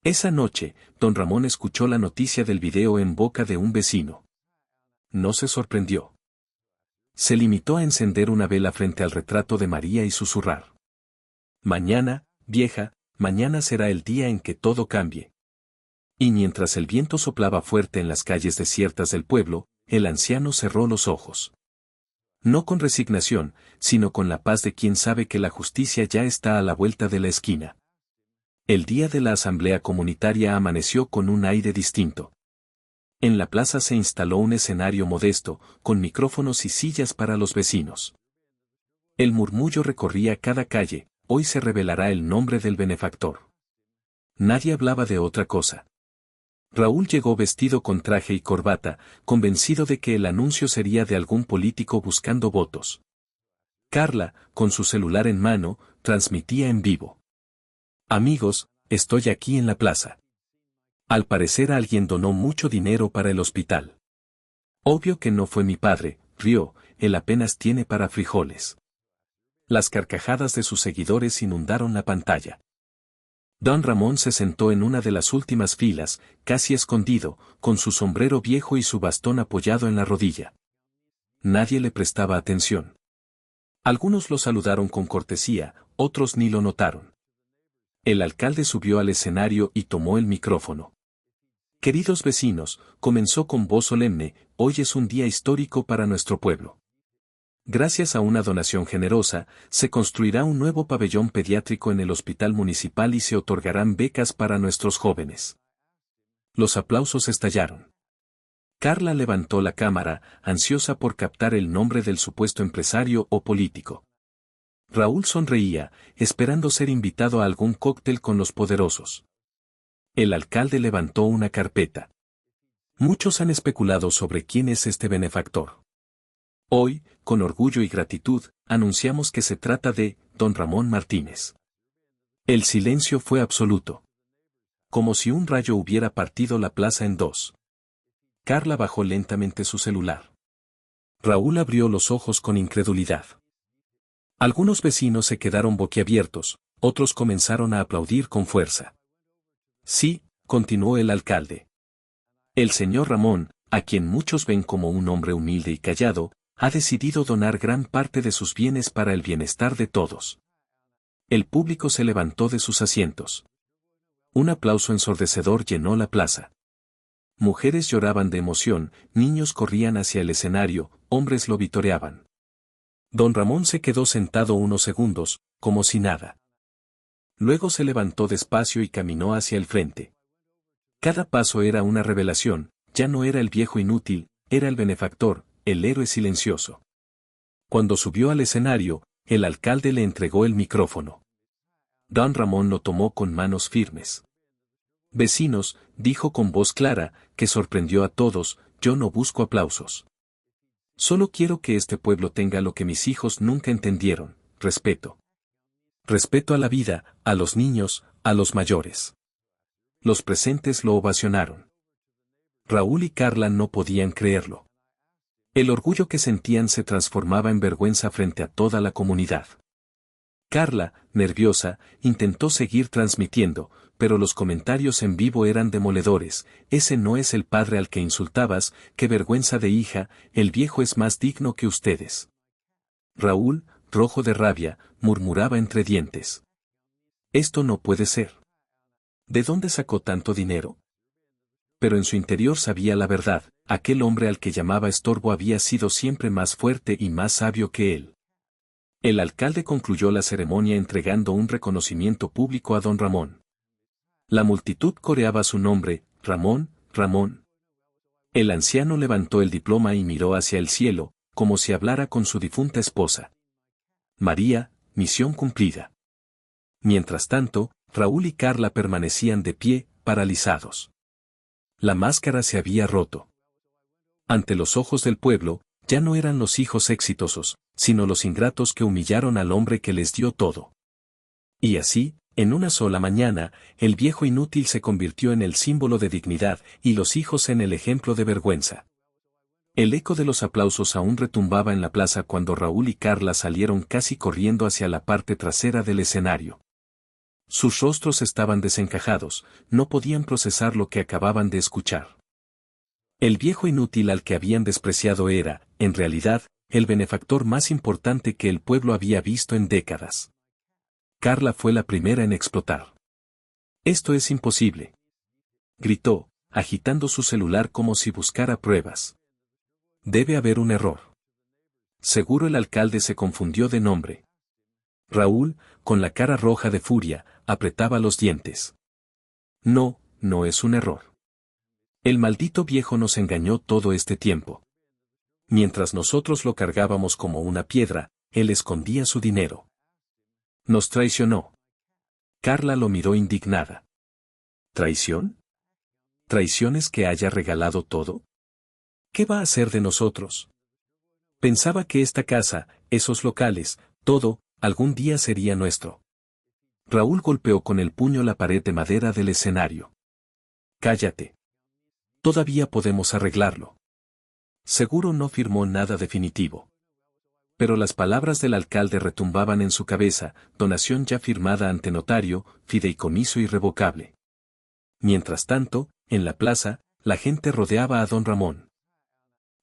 Esa noche, don Ramón escuchó la noticia del video en boca de un vecino. No se sorprendió. Se limitó a encender una vela frente al retrato de María y susurrar. Mañana, vieja, mañana será el día en que todo cambie. Y mientras el viento soplaba fuerte en las calles desiertas del pueblo, el anciano cerró los ojos. No con resignación, sino con la paz de quien sabe que la justicia ya está a la vuelta de la esquina. El día de la asamblea comunitaria amaneció con un aire distinto. En la plaza se instaló un escenario modesto, con micrófonos y sillas para los vecinos. El murmullo recorría cada calle, hoy se revelará el nombre del benefactor. Nadie hablaba de otra cosa. Raúl llegó vestido con traje y corbata, convencido de que el anuncio sería de algún político buscando votos. Carla, con su celular en mano, transmitía en vivo. Amigos, estoy aquí en la plaza. Al parecer alguien donó mucho dinero para el hospital. Obvio que no fue mi padre, rió, él apenas tiene para frijoles. Las carcajadas de sus seguidores inundaron la pantalla. Don Ramón se sentó en una de las últimas filas, casi escondido, con su sombrero viejo y su bastón apoyado en la rodilla. Nadie le prestaba atención. Algunos lo saludaron con cortesía, otros ni lo notaron. El alcalde subió al escenario y tomó el micrófono. Queridos vecinos, comenzó con voz solemne, hoy es un día histórico para nuestro pueblo. Gracias a una donación generosa, se construirá un nuevo pabellón pediátrico en el hospital municipal y se otorgarán becas para nuestros jóvenes. Los aplausos estallaron. Carla levantó la cámara, ansiosa por captar el nombre del supuesto empresario o político. Raúl sonreía, esperando ser invitado a algún cóctel con los poderosos. El alcalde levantó una carpeta. Muchos han especulado sobre quién es este benefactor. Hoy, con orgullo y gratitud, anunciamos que se trata de don Ramón Martínez. El silencio fue absoluto. Como si un rayo hubiera partido la plaza en dos. Carla bajó lentamente su celular. Raúl abrió los ojos con incredulidad. Algunos vecinos se quedaron boquiabiertos, otros comenzaron a aplaudir con fuerza. Sí, continuó el alcalde. El señor Ramón, a quien muchos ven como un hombre humilde y callado, ha decidido donar gran parte de sus bienes para el bienestar de todos. El público se levantó de sus asientos. Un aplauso ensordecedor llenó la plaza. Mujeres lloraban de emoción, niños corrían hacia el escenario, hombres lo vitoreaban. Don Ramón se quedó sentado unos segundos, como si nada. Luego se levantó despacio y caminó hacia el frente. Cada paso era una revelación, ya no era el viejo inútil, era el benefactor, el héroe silencioso. Cuando subió al escenario, el alcalde le entregó el micrófono. Don Ramón lo tomó con manos firmes. Vecinos, dijo con voz clara, que sorprendió a todos, yo no busco aplausos. Solo quiero que este pueblo tenga lo que mis hijos nunca entendieron, respeto. Respeto a la vida, a los niños, a los mayores. Los presentes lo ovacionaron. Raúl y Carla no podían creerlo. El orgullo que sentían se transformaba en vergüenza frente a toda la comunidad. Carla, nerviosa, intentó seguir transmitiendo, pero los comentarios en vivo eran demoledores, ese no es el padre al que insultabas, qué vergüenza de hija, el viejo es más digno que ustedes. Raúl, rojo de rabia, murmuraba entre dientes. Esto no puede ser. ¿De dónde sacó tanto dinero? Pero en su interior sabía la verdad, aquel hombre al que llamaba estorbo había sido siempre más fuerte y más sabio que él. El alcalde concluyó la ceremonia entregando un reconocimiento público a don Ramón. La multitud coreaba su nombre, Ramón, Ramón. El anciano levantó el diploma y miró hacia el cielo, como si hablara con su difunta esposa. María, misión cumplida. Mientras tanto, Raúl y Carla permanecían de pie, paralizados. La máscara se había roto. Ante los ojos del pueblo, ya no eran los hijos exitosos, sino los ingratos que humillaron al hombre que les dio todo. Y así, en una sola mañana, el viejo inútil se convirtió en el símbolo de dignidad y los hijos en el ejemplo de vergüenza. El eco de los aplausos aún retumbaba en la plaza cuando Raúl y Carla salieron casi corriendo hacia la parte trasera del escenario. Sus rostros estaban desencajados, no podían procesar lo que acababan de escuchar. El viejo inútil al que habían despreciado era, en realidad, el benefactor más importante que el pueblo había visto en décadas. Carla fue la primera en explotar. «Esto es imposible», gritó, agitando su celular como si buscara pruebas. «Debe haber un error. Seguro el alcalde se confundió de nombre». Raúl, con la cara roja de furia, apretaba los dientes. «No, no es un error. El maldito viejo nos engañó todo este tiempo. Mientras nosotros lo cargábamos como una piedra, él escondía su dinero. Nos traicionó». Carla lo miró indignada. ¿Traición? ¿Traición es que haya regalado todo? ¿Qué va a hacer de nosotros? Pensaba que esta casa, esos locales, todo, algún día sería nuestro. Raúl golpeó con el puño la pared de madera del escenario. «Cállate. Todavía podemos arreglarlo». Seguro no firmó nada definitivo. Pero las palabras del alcalde retumbaban en su cabeza, donación ya firmada ante notario, fideicomiso irrevocable. Mientras tanto, en la plaza, la gente rodeaba a don Ramón.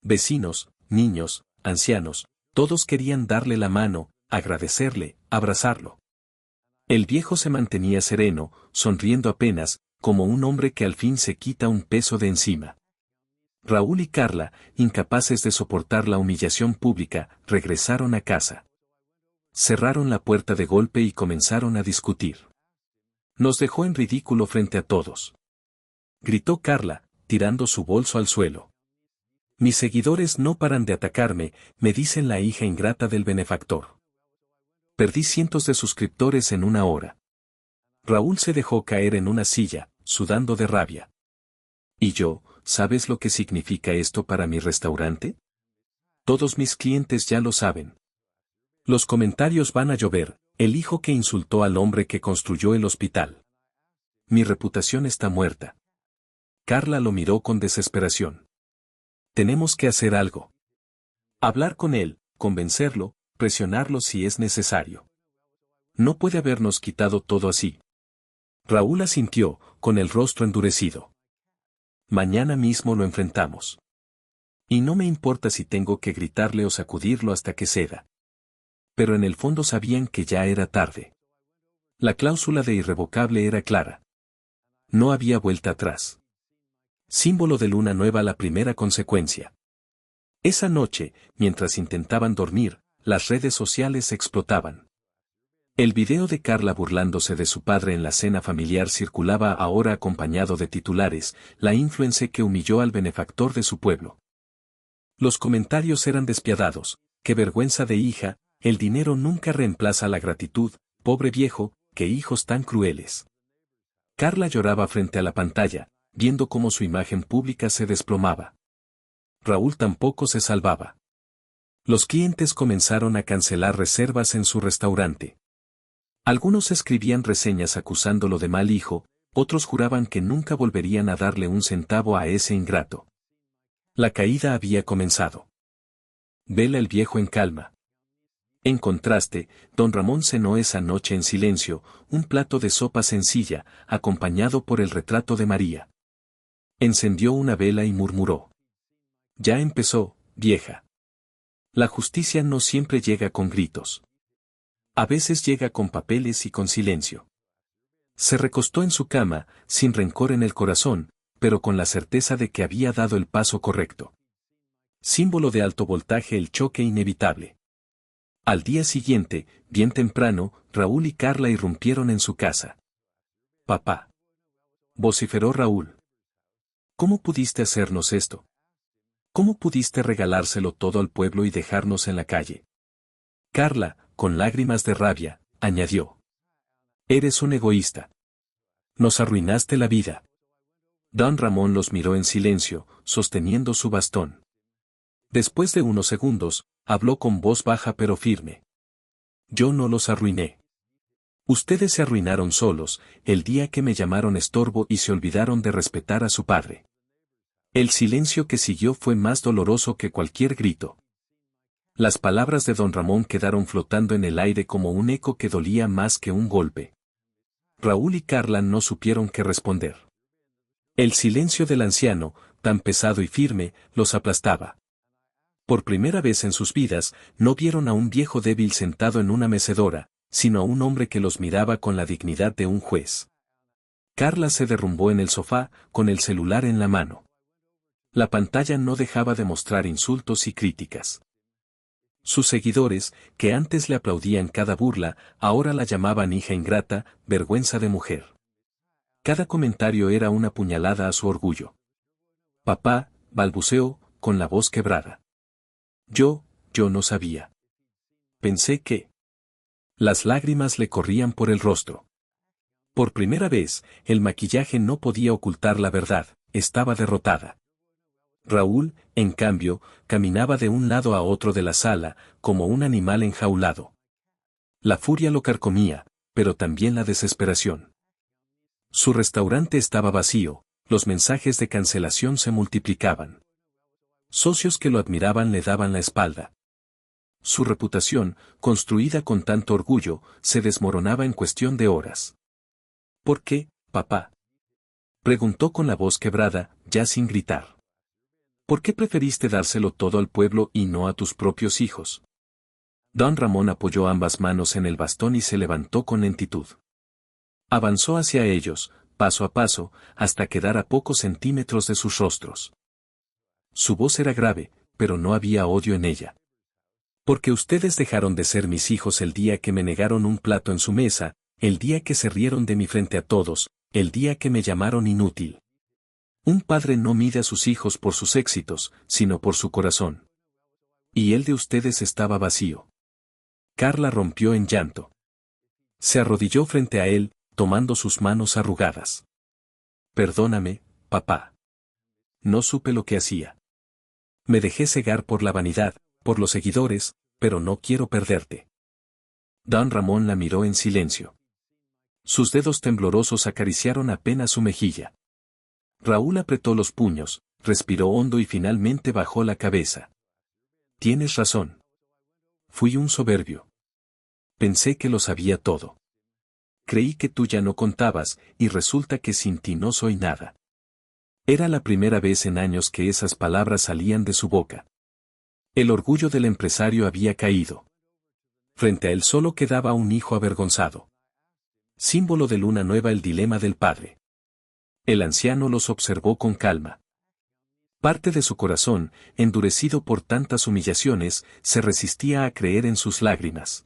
Vecinos, niños, ancianos, todos querían darle la mano, agradecerle, abrazarlo. El viejo se mantenía sereno, sonriendo apenas, como un hombre que al fin se quita un peso de encima. Raúl y Carla, incapaces de soportar la humillación pública, regresaron a casa. Cerraron la puerta de golpe y comenzaron a discutir. Nos dejó en ridículo frente a todos. Gritó Carla, tirando su bolso al suelo. Mis seguidores no paran de atacarme, me dicen la hija ingrata del benefactor. Perdí cientos de suscriptores en una hora. Raúl se dejó caer en una silla, sudando de rabia. ¿Y yo, sabes lo que significa esto para mi restaurante? Todos mis clientes ya lo saben. Los comentarios van a llover, el hijo que insultó al hombre que construyó el hospital. Mi reputación está muerta. Carla lo miró con desesperación. Tenemos que hacer algo. Hablar con él, convencerlo, presionarlo si es necesario. No puede habernos quitado todo así. Raúl asintió, con el rostro endurecido. Mañana mismo lo enfrentamos. Y no me importa si tengo que gritarle o sacudirlo hasta que ceda. Pero en el fondo sabían que ya era tarde. La cláusula de irrevocable era clara. No había vuelta atrás. Símbolo de luna nueva, la primera consecuencia. Esa noche, mientras intentaban dormir, las redes sociales explotaban. El video de Carla burlándose de su padre en la cena familiar circulaba ahora acompañado de titulares, la influencer que humilló al benefactor de su pueblo. Los comentarios eran despiadados, qué vergüenza de hija, el dinero nunca reemplaza la gratitud, pobre viejo, qué hijos tan crueles. Carla lloraba frente a la pantalla, viendo cómo su imagen pública se desplomaba. Raúl tampoco se salvaba. Los clientes comenzaron a cancelar reservas en su restaurante. Algunos escribían reseñas acusándolo de mal hijo, otros juraban que nunca volverían a darle un centavo a ese ingrato. La caída había comenzado. Vela el viejo en calma. En contraste, don Ramón cenó esa noche en silencio, un plato de sopa sencilla, acompañado por el retrato de María. Encendió una vela y murmuró. Ya empezó, vieja. La justicia no siempre llega con gritos. A veces llega con papeles y con silencio. Se recostó en su cama, sin rencor en el corazón, pero con la certeza de que había dado el paso correcto. Símbolo de alto voltaje, el choque inevitable. Al día siguiente, bien temprano, Raúl y Carla irrumpieron en su casa. Papá. Vociferó Raúl. ¿Cómo pudiste hacernos esto? ¿Cómo pudiste regalárselo todo al pueblo y dejarnos en la calle? Carla, con lágrimas de rabia, añadió. Eres un egoísta. Nos arruinaste la vida. Don Ramón los miró en silencio, sosteniendo su bastón. Después de unos segundos, habló con voz baja pero firme. Yo no los arruiné. Ustedes se arruinaron solos, el día que me llamaron estorbo y se olvidaron de respetar a su padre. El silencio que siguió fue más doloroso que cualquier grito. Las palabras de don Ramón quedaron flotando en el aire como un eco que dolía más que un golpe. Raúl y Carla no supieron qué responder. El silencio del anciano, tan pesado y firme, los aplastaba. Por primera vez en sus vidas, no vieron a un viejo débil sentado en una mecedora, sino a un hombre que los miraba con la dignidad de un juez. Carla se derrumbó en el sofá, con el celular en la mano. La pantalla no dejaba de mostrar insultos y críticas. Sus seguidores, que antes le aplaudían cada burla, ahora la llamaban hija ingrata, vergüenza de mujer. Cada comentario era una puñalada a su orgullo. Papá, balbuceó, con la voz quebrada. Yo no sabía. Pensé que... Las lágrimas le corrían por el rostro. Por primera vez, el maquillaje no podía ocultar la verdad, estaba derrotada. Raúl, en cambio, caminaba de un lado a otro de la sala, como un animal enjaulado. La furia lo carcomía, pero también la desesperación. Su restaurante estaba vacío, los mensajes de cancelación se multiplicaban. Socios que lo admiraban le daban la espalda. Su reputación, construida con tanto orgullo, se desmoronaba en cuestión de horas. ¿Por qué, papá? Preguntó con la voz quebrada, ya sin gritar. ¿Por qué preferiste dárselo todo al pueblo y no a tus propios hijos? Don Ramón apoyó ambas manos en el bastón y se levantó con lentitud. Avanzó hacia ellos, paso a paso, hasta quedar a pocos centímetros de sus rostros. Su voz era grave, pero no había odio en ella. Porque ustedes dejaron de ser mis hijos el día que me negaron un plato en su mesa, el día que se rieron de mí frente a todos, el día que me llamaron inútil. Un padre no mide a sus hijos por sus éxitos, sino por su corazón. Y el de ustedes estaba vacío. Carla rompió en llanto. Se arrodilló frente a él, tomando sus manos arrugadas. Perdóname, papá. No supe lo que hacía. Me dejé cegar por la vanidad, por los seguidores, pero no quiero perderte. Don Ramón la miró en silencio. Sus dedos temblorosos acariciaron apenas su mejilla. Raúl apretó los puños, respiró hondo y finalmente bajó la cabeza. Tienes razón. Fui un soberbio. Pensé que lo sabía todo. Creí que tú ya no contabas, y resulta que sin ti no soy nada. Era la primera vez en años que esas palabras salían de su boca. El orgullo del empresario había caído. Frente a él solo quedaba un hijo avergonzado. Símbolo de luna nueva, el dilema del padre. El anciano los observó con calma. Parte de su corazón, endurecido por tantas humillaciones, se resistía a creer en sus lágrimas.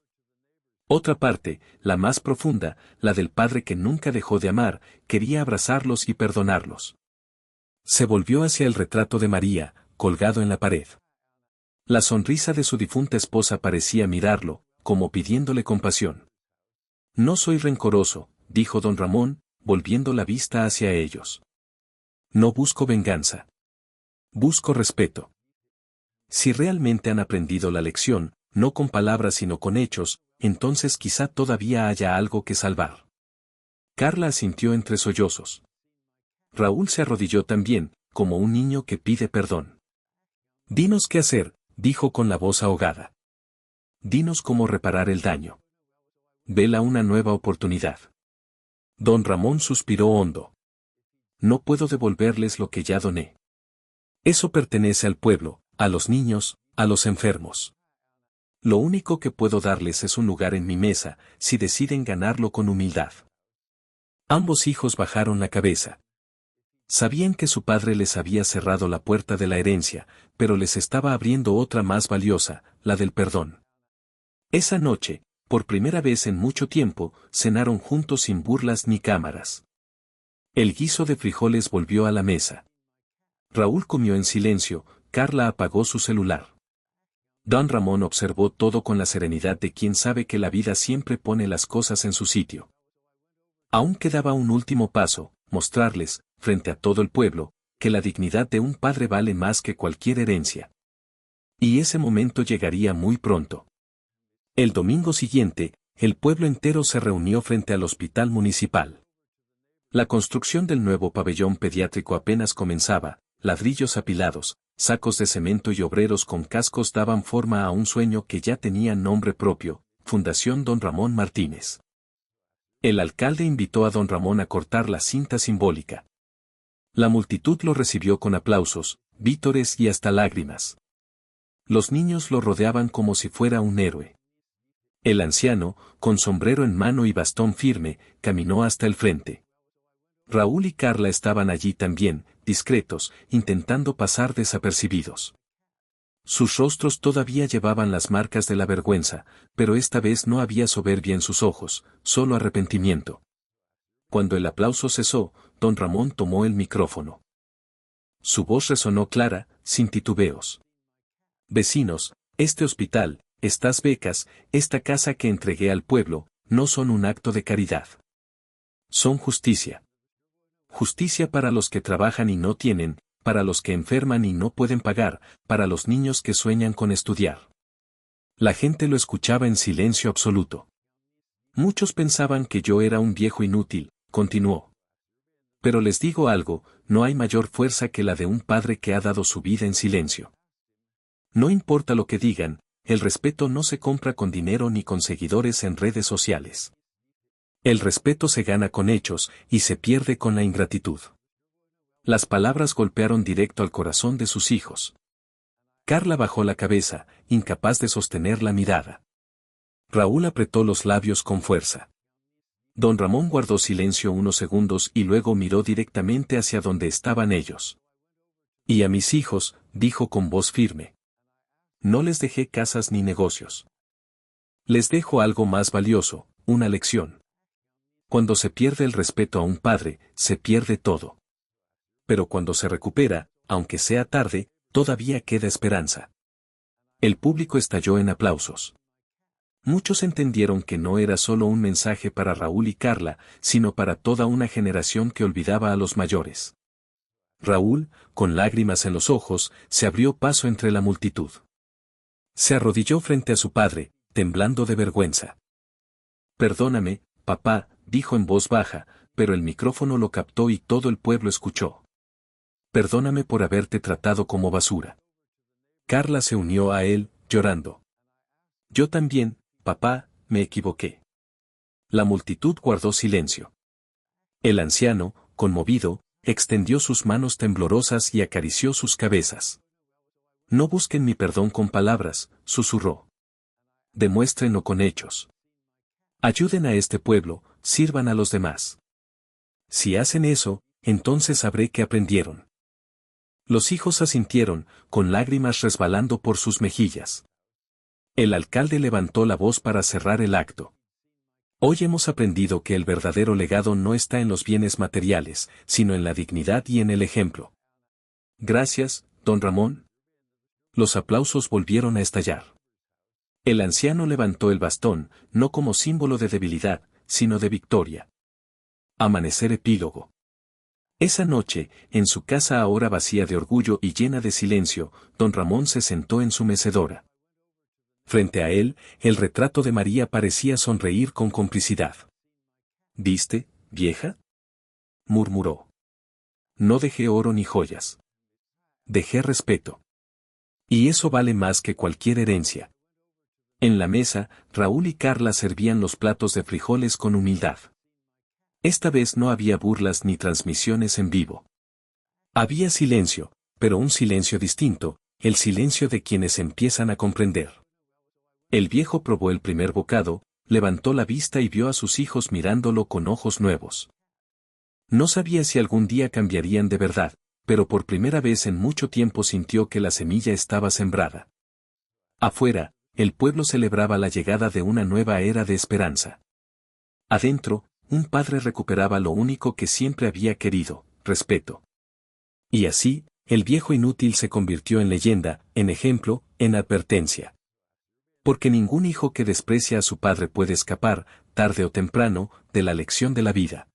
Otra parte, la más profunda, la del padre que nunca dejó de amar, quería abrazarlos y perdonarlos. Se volvió hacia el retrato de María, colgado en la pared. La sonrisa de su difunta esposa parecía mirarlo, como pidiéndole compasión. No soy rencoroso, dijo don Ramón, volviendo la vista hacia ellos. No busco venganza. Busco respeto. Si realmente han aprendido la lección, no con palabras sino con hechos, entonces quizá todavía haya algo que salvar. Carla asintió entre sollozos. Raúl se arrodilló también, como un niño que pide perdón. Dinos qué hacer, dijo con la voz ahogada. Dinos cómo reparar el daño. Vela una nueva oportunidad. Don Ramón suspiró hondo. No puedo devolverles lo que ya doné. Eso pertenece al pueblo, a los niños, a los enfermos. Lo único que puedo darles es un lugar en mi mesa, si deciden ganarlo con humildad. Ambos hijos bajaron la cabeza. Sabían que su padre les había cerrado la puerta de la herencia, pero les estaba abriendo otra más valiosa, la del perdón. Esa noche, por primera vez en mucho tiempo, cenaron juntos sin burlas ni cámaras. El guiso de frijoles volvió a la mesa. Raúl comió en silencio, Carla apagó su celular. Don Ramón observó todo con la serenidad de quien sabe que la vida siempre pone las cosas en su sitio. Aún quedaba un último paso, mostrarles, frente a todo el pueblo, que la dignidad de un padre vale más que cualquier herencia. Y ese momento llegaría muy pronto. El domingo siguiente, el pueblo entero se reunió frente al hospital municipal. La construcción del nuevo pabellón pediátrico apenas comenzaba, ladrillos apilados, sacos de cemento y obreros con cascos daban forma a un sueño que ya tenía nombre propio, Fundación Don Ramón Martínez. El alcalde invitó a don Ramón a cortar la cinta simbólica. La multitud lo recibió con aplausos, vítores y hasta lágrimas. Los niños lo rodeaban como si fuera un héroe. El anciano, con sombrero en mano y bastón firme, caminó hasta el frente. Raúl y Carla estaban allí también, discretos, intentando pasar desapercibidos. Sus rostros todavía llevaban las marcas de la vergüenza, pero esta vez no había soberbia en sus ojos, solo arrepentimiento. Cuando el aplauso cesó, don Ramón tomó el micrófono. Su voz resonó clara, sin titubeos. Vecinos, este hospital, estas becas, esta casa que entregué al pueblo, no son un acto de caridad. Son justicia. Justicia para los que trabajan y no tienen, para los que enferman y no pueden pagar, para los niños que sueñan con estudiar. La gente lo escuchaba en silencio absoluto. Muchos pensaban que yo era un viejo inútil, continuó. Pero les digo algo, no hay mayor fuerza que la de un padre que ha dado su vida en silencio. No importa lo que digan, el respeto no se compra con dinero ni con seguidores en redes sociales. El respeto se gana con hechos y se pierde con la ingratitud. Las palabras golpearon directo al corazón de sus hijos. Carla bajó la cabeza, incapaz de sostener la mirada. Raúl apretó los labios con fuerza. Don Ramón guardó silencio unos segundos y luego miró directamente hacia donde estaban ellos. Y a mis hijos, dijo con voz firme. No les dejé casas ni negocios. Les dejo algo más valioso, una lección. Cuando se pierde el respeto a un padre, se pierde todo. Pero cuando se recupera, aunque sea tarde, todavía queda esperanza. El público estalló en aplausos. Muchos entendieron que no era solo un mensaje para Raúl y Carla, sino para toda una generación que olvidaba a los mayores. Raúl, con lágrimas en los ojos, se abrió paso entre la multitud. Se arrodilló frente a su padre, temblando de vergüenza. Perdóname, papá, dijo en voz baja, pero el micrófono lo captó y todo el pueblo escuchó. Perdóname por haberte tratado como basura. Carla se unió a él, llorando. Yo también, papá, me equivoqué. La multitud guardó silencio. El anciano, conmovido, extendió sus manos temblorosas y acarició sus cabezas. No busquen mi perdón con palabras, susurró. Demuéstrenlo con hechos. Ayuden a este pueblo, sirvan a los demás. Si hacen eso, entonces sabré que aprendieron. Los hijos asintieron, con lágrimas resbalando por sus mejillas. El alcalde levantó la voz para cerrar el acto. Hoy hemos aprendido que el verdadero legado no está en los bienes materiales, sino en la dignidad y en el ejemplo. Gracias, don Ramón. Los aplausos volvieron a estallar. El anciano levantó el bastón, no como símbolo de debilidad, sino de victoria. Amanecer epílogo. Esa noche, en su casa ahora vacía de orgullo y llena de silencio, don Ramón se sentó en su mecedora. Frente a él, el retrato de María parecía sonreír con complicidad. ¿Viste, vieja? Murmuró. No dejé oro ni joyas. Dejé respeto. Y eso vale más que cualquier herencia. En la mesa, Raúl y Carla servían los platos de frijoles con humildad. Esta vez no había burlas ni transmisiones en vivo. Había silencio, pero un silencio distinto, el silencio de quienes empiezan a comprender. El viejo probó el primer bocado, levantó la vista y vio a sus hijos mirándolo con ojos nuevos. No sabía si algún día cambiarían de verdad, pero por primera vez en mucho tiempo sintió que la semilla estaba sembrada. Afuera, el pueblo celebraba la llegada de una nueva era de esperanza. Adentro, un padre recuperaba lo único que siempre había querido, respeto. Y así, el viejo inútil se convirtió en leyenda, en ejemplo, en advertencia. Porque ningún hijo que desprecia a su padre puede escapar, tarde o temprano, de la lección de la vida.